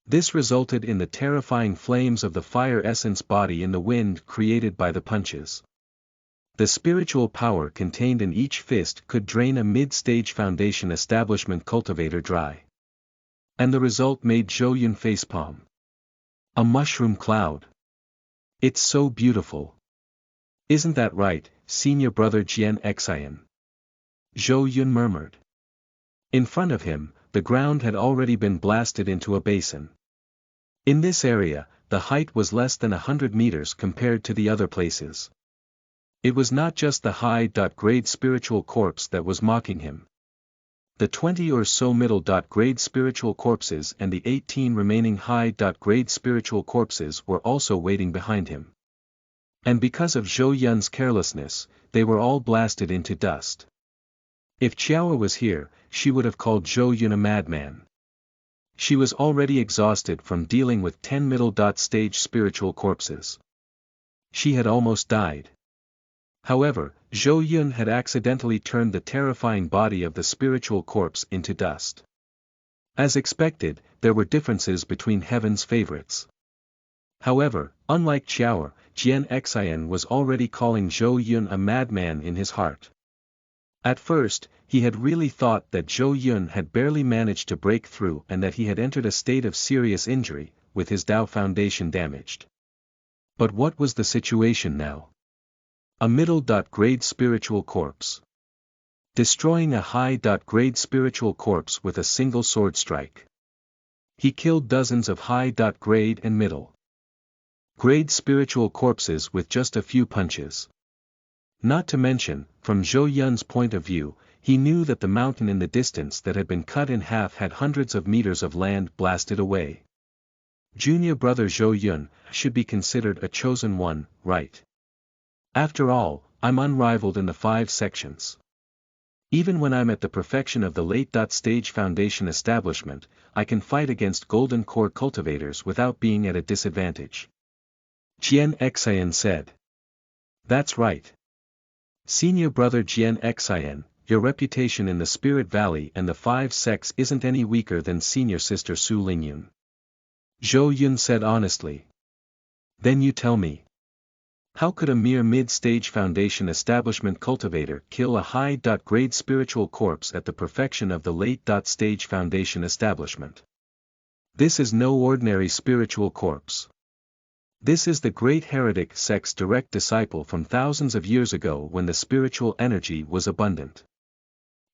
This resulted in the terrifying flames of the fire essence body in the wind created by the punches. The spiritual power contained in each fist could drain a mid-stage foundation establishment cultivator dry. And the result made Zhou Yun facepalm. A mushroom cloud. It's so beautiful. Isn't that right, senior brother Jian Xian? Zhou Yun murmured. In front of him, the ground had already been blasted into a basin. In this area, the height was less than 100 meters compared to the other places. It was not just the high-grade spiritual corpse that was mocking him. The 20 or so middle-grade spiritual corpses and the 18 remaining high-grade spiritual corpses were also waiting behind him. And because of Zhou Yun's carelessness, they were all blasted into dust. If Qiao was here, she would have called Zhou Yun a madman. She was already exhausted from dealing with 10 middle-stage spiritual corpses. She had almost died. However, Zhou Yun had accidentally turned the terrifying body of the spiritual corpse into dust. As expected, there were differences between heaven's favorites. However, unlike Qiao, Jian Xian was already calling Zhou Yun a madman in his heart. At first, he had really thought that Zhou Yun had barely managed to break through and that he had entered a state of serious injury, with his Dao foundation damaged. But what was the situation now? A middle-grade spiritual corpse. Destroying a high-grade spiritual corpse with a single sword strike. He killed dozens of high-grade and middle-grade spiritual corpses with just a few punches. Not to mention, from Zhou Yun's point of view, he knew that the mountain in the distance that had been cut in half had hundreds of meters of land blasted away. Junior brother Zhou Yun should be considered a chosen one, right? After all, I'm unrivaled in the 5 sections. Even when I'm at the perfection of the late-stage foundation establishment, I can fight against golden core cultivators without being at a disadvantage. Jian Xian said. That's right. Senior brother Jian Xian, your reputation in the Spirit Valley and the 5 sects isn't any weaker than senior sister Su Lingyun. Zhou Yun said honestly. Then you tell me. How could a mere mid-stage foundation establishment cultivator kill a high-grade spiritual corpse at the perfection of the late-stage foundation establishment? This is no ordinary spiritual corpse. This is the great heretic sect's direct disciple from thousands of years ago when the spiritual energy was abundant.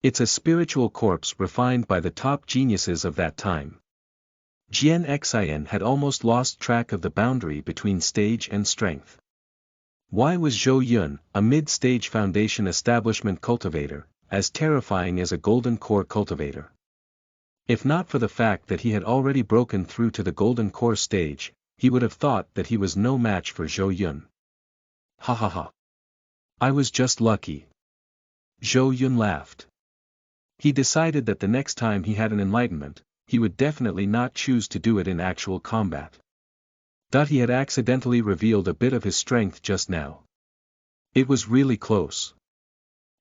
It's a spiritual corpse refined by the top geniuses of that time. Jian Xian had almost lost track of the boundary between stage and strength. Why was Zhou Yun, a mid-stage foundation establishment cultivator, as terrifying as a golden core cultivator? If not for the fact that he had already broken through to the golden core stage, he would have thought that he was no match for Zhou Yun. Ha ha ha. I was just lucky. Zhou Yun laughed. He decided that the next time he had an enlightenment, he would definitely not choose to do it in actual combat. That he had accidentally revealed a bit of his strength just now. It was really close.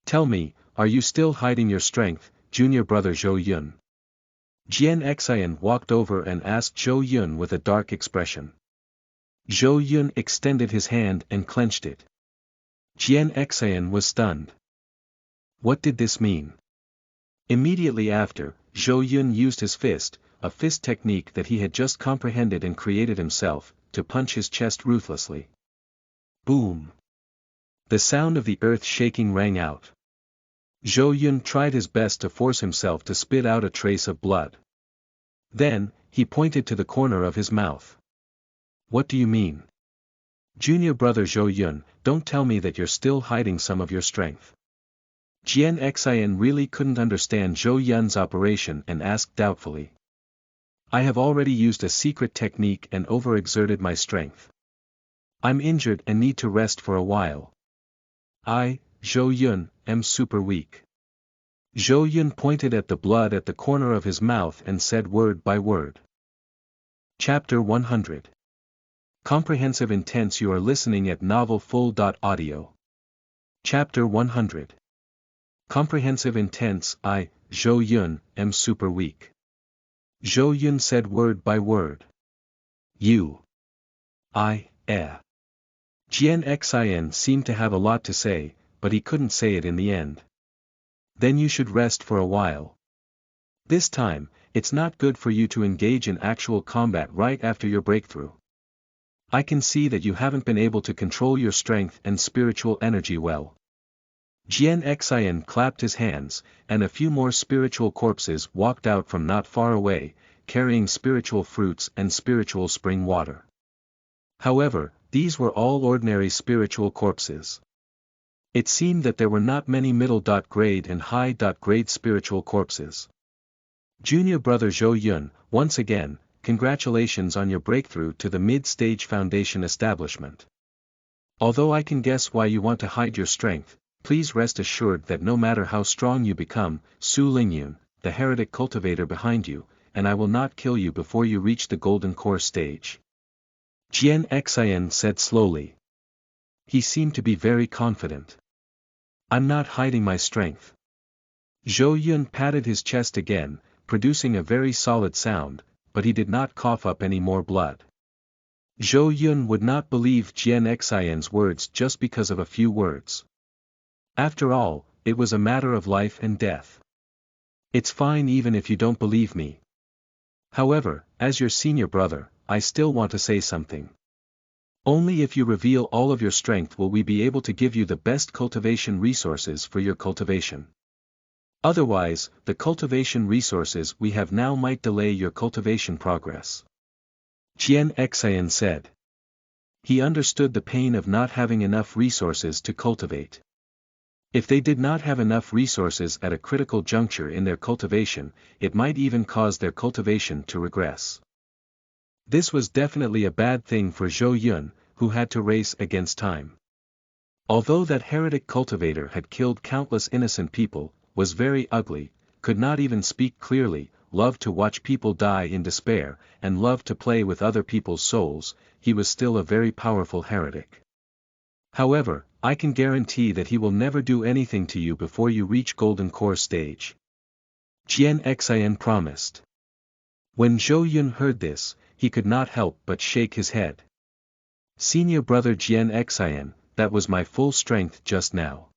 Tell me, are you still hiding your strength, junior brother Zhou Yun? Jian Xian walked over and asked Zhou Yun with a dark expression. Zhou Yun extended his hand and clenched it. Jian Xian was stunned. What did this mean? Immediately after, Zhou Yun used his fist, a fist technique that he had just comprehended and created himself, to punch his chest ruthlessly. Boom! The sound of the earth shaking rang out. Zhou Yun tried his best to force himself to spit out a trace of blood. Then, he pointed to the corner of his mouth. What do you mean? Junior brother Zhou Yun, don't tell me that you're still hiding some of your strength. Jian Xian really couldn't understand Zhou Yun's operation and asked doubtfully. I have already used a secret technique and overexerted my strength. I'm injured and need to rest for a while. I, Zhou Yun, am super weak. Zhou Yun pointed at the blood at the corner of his mouth and said word by word. Chapter 100. Comprehensive Intense. You are listening at novelfull.audio. Chapter 100. Comprehensive Intense. I, Zhou Yun, am super weak. Zhou Yun said word by word. You. Jian Xin seemed to have a lot to say, but he couldn't say it in the end. Then you should rest for a while. This time, it's not good for you to engage in actual combat right after your breakthrough. I can see that you haven't been able to control your strength and spiritual energy well. Jian Xin clapped his hands, and a few more spiritual corpses walked out from not far away, carrying spiritual fruits and spiritual spring water. However, these were all ordinary spiritual corpses. It seemed that there were not many middle-grade and high-grade spiritual corpses. Junior brother Zhou Yun, once again, congratulations on your breakthrough to the mid-stage foundation establishment. Although I can guess why you want to hide your strength, please rest assured that no matter how strong you become, Su Lingyun, the heretic cultivator behind you, and I will not kill you before you reach the golden core stage. Jian Xin said slowly. He seemed to be very confident. I'm not hiding my strength. Zhou Yun patted his chest again, producing a very solid sound, but he did not cough up any more blood. Zhou Yun would not believe Jian Xin's words just because of a few words. After all, it was a matter of life and death. It's fine even if you don't believe me. However, as your senior brother, I still want to say something. Only if you reveal all of your strength will we be able to give you the best cultivation resources for your cultivation. Otherwise, the cultivation resources we have now might delay your cultivation progress. Jian Xin said. He understood the pain of not having enough resources to cultivate. If they did not have enough resources at a critical juncture in their cultivation, it might even cause their cultivation to regress. This was definitely a bad thing for Zhou Yun, who had to race against time. Although that heretic cultivator had killed countless innocent people, was very ugly, could not even speak clearly, loved to watch people die in despair, and loved to play with other people's souls, he was still a very powerful heretic. However, I can guarantee that he will never do anything to you before you reach Golden Core stage. Jian Xin promised. When Zhou Yun heard this, he could not help but shake his head. Senior brother Jian Xin, that was my full strength just now.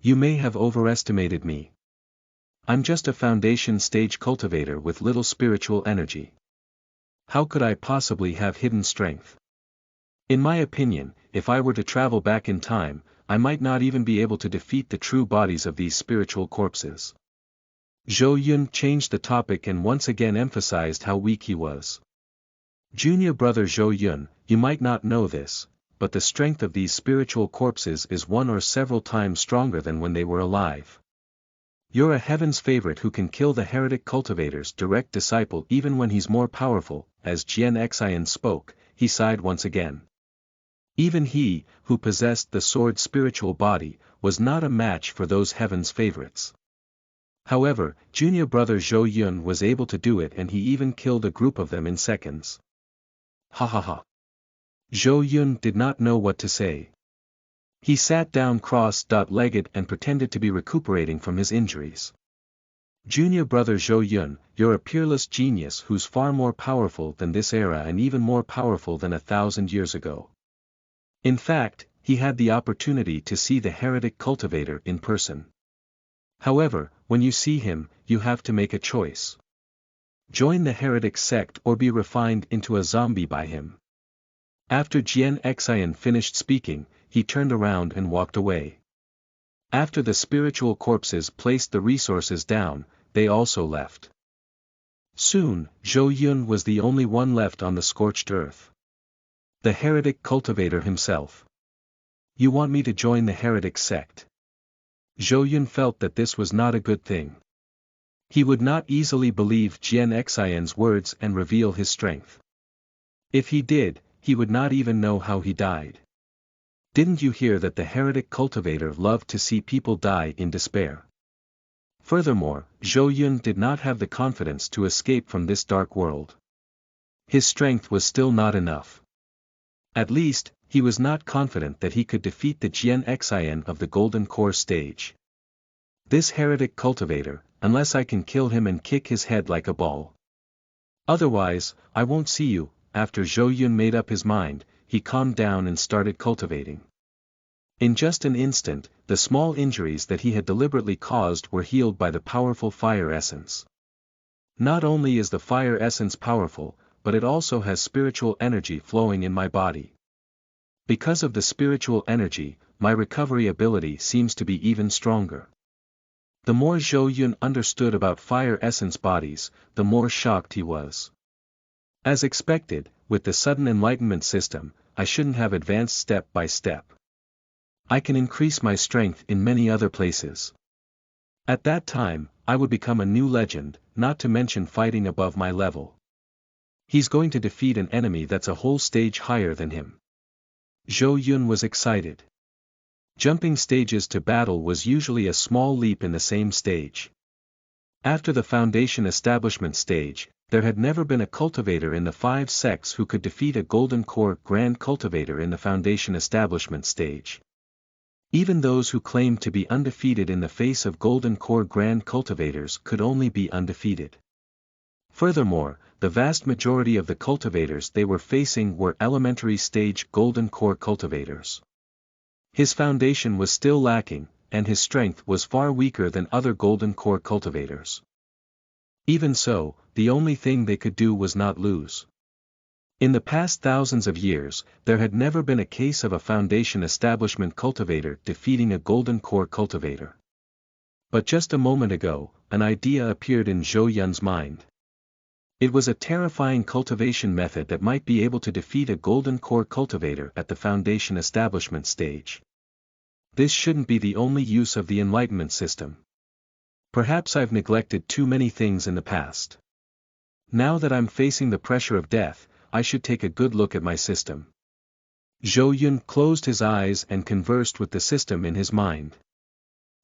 You may have overestimated me. I'm just a foundation stage cultivator with little spiritual energy. How could I possibly have hidden strength? In my opinion, if I were to travel back in time, I might not even be able to defeat the true bodies of these spiritual corpses. Zhou Yun changed the topic and once again emphasized how weak he was. Junior brother Zhou Yun, you might not know this, but the strength of these spiritual corpses is one or several times stronger than when they were alive. You're a heaven's favorite who can kill the heretic cultivator's direct disciple even when he's more powerful. As Jian Xin spoke, he sighed once again. Even he, who possessed the sword's spiritual body, was not a match for those heaven's favorites. However, junior brother Zhou Yun was able to do it, and he even killed a group of them in seconds. Ha ha ha. Zhou Yun did not know what to say. He sat down cross-legged and pretended to be recuperating from his injuries. Junior brother Zhou Yun, you're a peerless genius who's far more powerful than this era and even more powerful than 1,000 years ago. In fact, he had the opportunity to see the heretic cultivator in person. However, when you see him, you have to make a choice. Join the heretic sect or be refined into a zombie by him. After Jian Xin finished speaking, he turned around and walked away. After the spiritual corpses placed the resources down, they also left. Soon, Zhou Yun was the only one left on the scorched earth. The heretic cultivator himself. You want me to join the heretic sect? Zhou Yun felt that this was not a good thing. He would not easily believe Jian Xin's words and reveal his strength. If he did, he would not even know how he died. Didn't you hear that the heretic cultivator loved to see people die in despair? Furthermore, Zhou Yun did not have the confidence to escape from this dark world. His strength was still not enough. At least, he was not confident that he could defeat the Jian Xin of the Golden Core stage. This heretic cultivator, unless I can kill him and kick his head like a ball. Otherwise, I won't see you. After Zhou Yun made up his mind, he calmed down and started cultivating. In just an instant, the small injuries that he had deliberately caused were healed by the powerful fire essence. Not only is the fire essence powerful, but it also has spiritual energy flowing in my body. Because of the spiritual energy, my recovery ability seems to be even stronger. The more Zhou Yun understood about fire essence bodies, the more shocked he was. As expected, with the sudden enlightenment system, I shouldn't have advanced step by step. I can increase my strength in many other places. At that time, I would become a new legend, not to mention fighting above my level. He's going to defeat an enemy that's a whole stage higher than him. Zhou Yun was excited. Jumping stages to battle was usually a small leap in the same stage. After the Foundation Establishment stage, there had never been a cultivator in the 5 sects who could defeat a Golden Core Grand Cultivator in the Foundation Establishment stage. Even those who claimed to be undefeated in the face of Golden Core Grand Cultivators could only be undefeated. Furthermore, the vast majority of the cultivators they were facing were elementary stage Golden Core Cultivators. His foundation was still lacking, and his strength was far weaker than other Golden Core Cultivators. Even so, the only thing they could do was not lose. In the past thousands of years, there had never been a case of a Foundation Establishment cultivator defeating a Golden Core cultivator. But just a moment ago, an idea appeared in Zhou Yun's mind. It was a terrifying cultivation method that might be able to defeat a Golden Core cultivator at the Foundation Establishment stage. This shouldn't be the only use of the Enlightenment system. Perhaps I've neglected too many things in the past. Now that I'm facing the pressure of death, I should take a good look at my system. Zhou Yun closed his eyes and conversed with the system in his mind.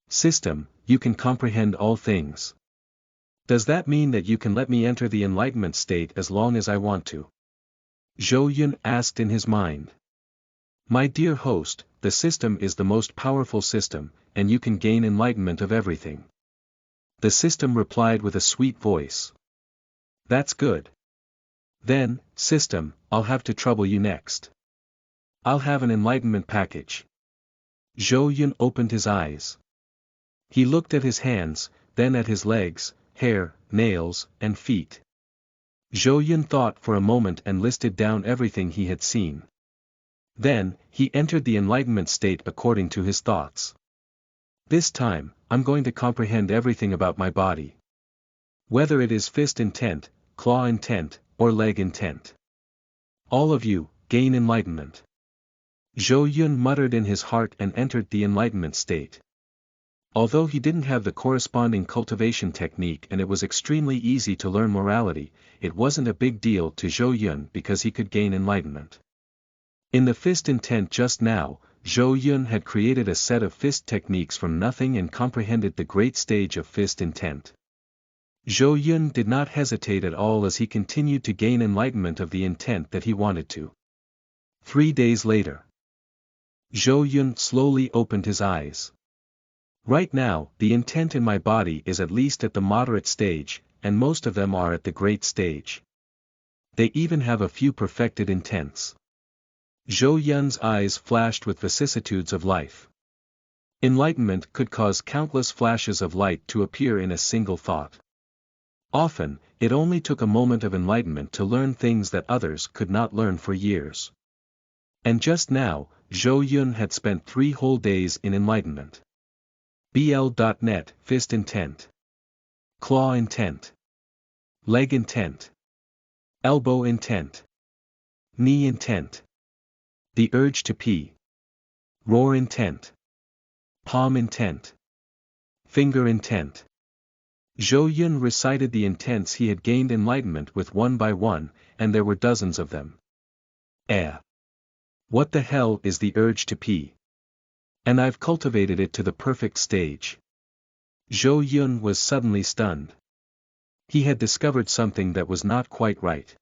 System, you can comprehend all things. Does that mean that you can let me enter the enlightenment state as long as I want to? Zhou Yun asked in his mind. My dear host, the system is the most powerful system, and you can gain enlightenment of everything. The system replied with a sweet voice. That's good. Then, system, I'll have to trouble you next. I'll have an enlightenment package. Zhou Yun opened his eyes. He looked at his hands, then at his legs, hair, nails, and feet. Zhou Yun thought for a moment and listed down everything he had seen. Then, he entered the enlightenment state according to his thoughts. This time, I'm going to comprehend everything about my body. Whether it is fist intent, claw intent, or leg intent. All of you, gain enlightenment. Zhou Yun muttered in his heart and entered the enlightenment state. Although he didn't have the corresponding cultivation technique and it was extremely easy to learn morality, it wasn't a big deal to Zhou Yun because he could gain enlightenment. In the fist intent just now, Zhou Yun had created a set of fist techniques from nothing and comprehended the great stage of fist intent. Zhou Yun did not hesitate at all as he continued to gain enlightenment of the intent that he wanted to. 3 days later. Zhou Yun slowly opened his eyes. Right now, the intent in my body is at least at the moderate stage, and most of them are at the great stage. They even have a few perfected intents. Zhou Yun's eyes flashed with vicissitudes of life. Enlightenment could cause countless flashes of light to appear in a single thought. Often, it only took a moment of enlightenment to learn things that others could not learn for years. And just now, Zhou Yun had spent 3 whole days in enlightenment. BL.net, fist intent. Claw intent. Leg intent. Elbow intent. Knee intent. The urge to pee. Roar intent. Palm intent. Finger intent. Zhou Yun recited the intents he had gained enlightenment with one by one, and there were dozens of them. What the hell is the urge to pee? And I've cultivated it to the perfect stage. Zhou Yun was suddenly stunned. He had discovered something that was not quite right.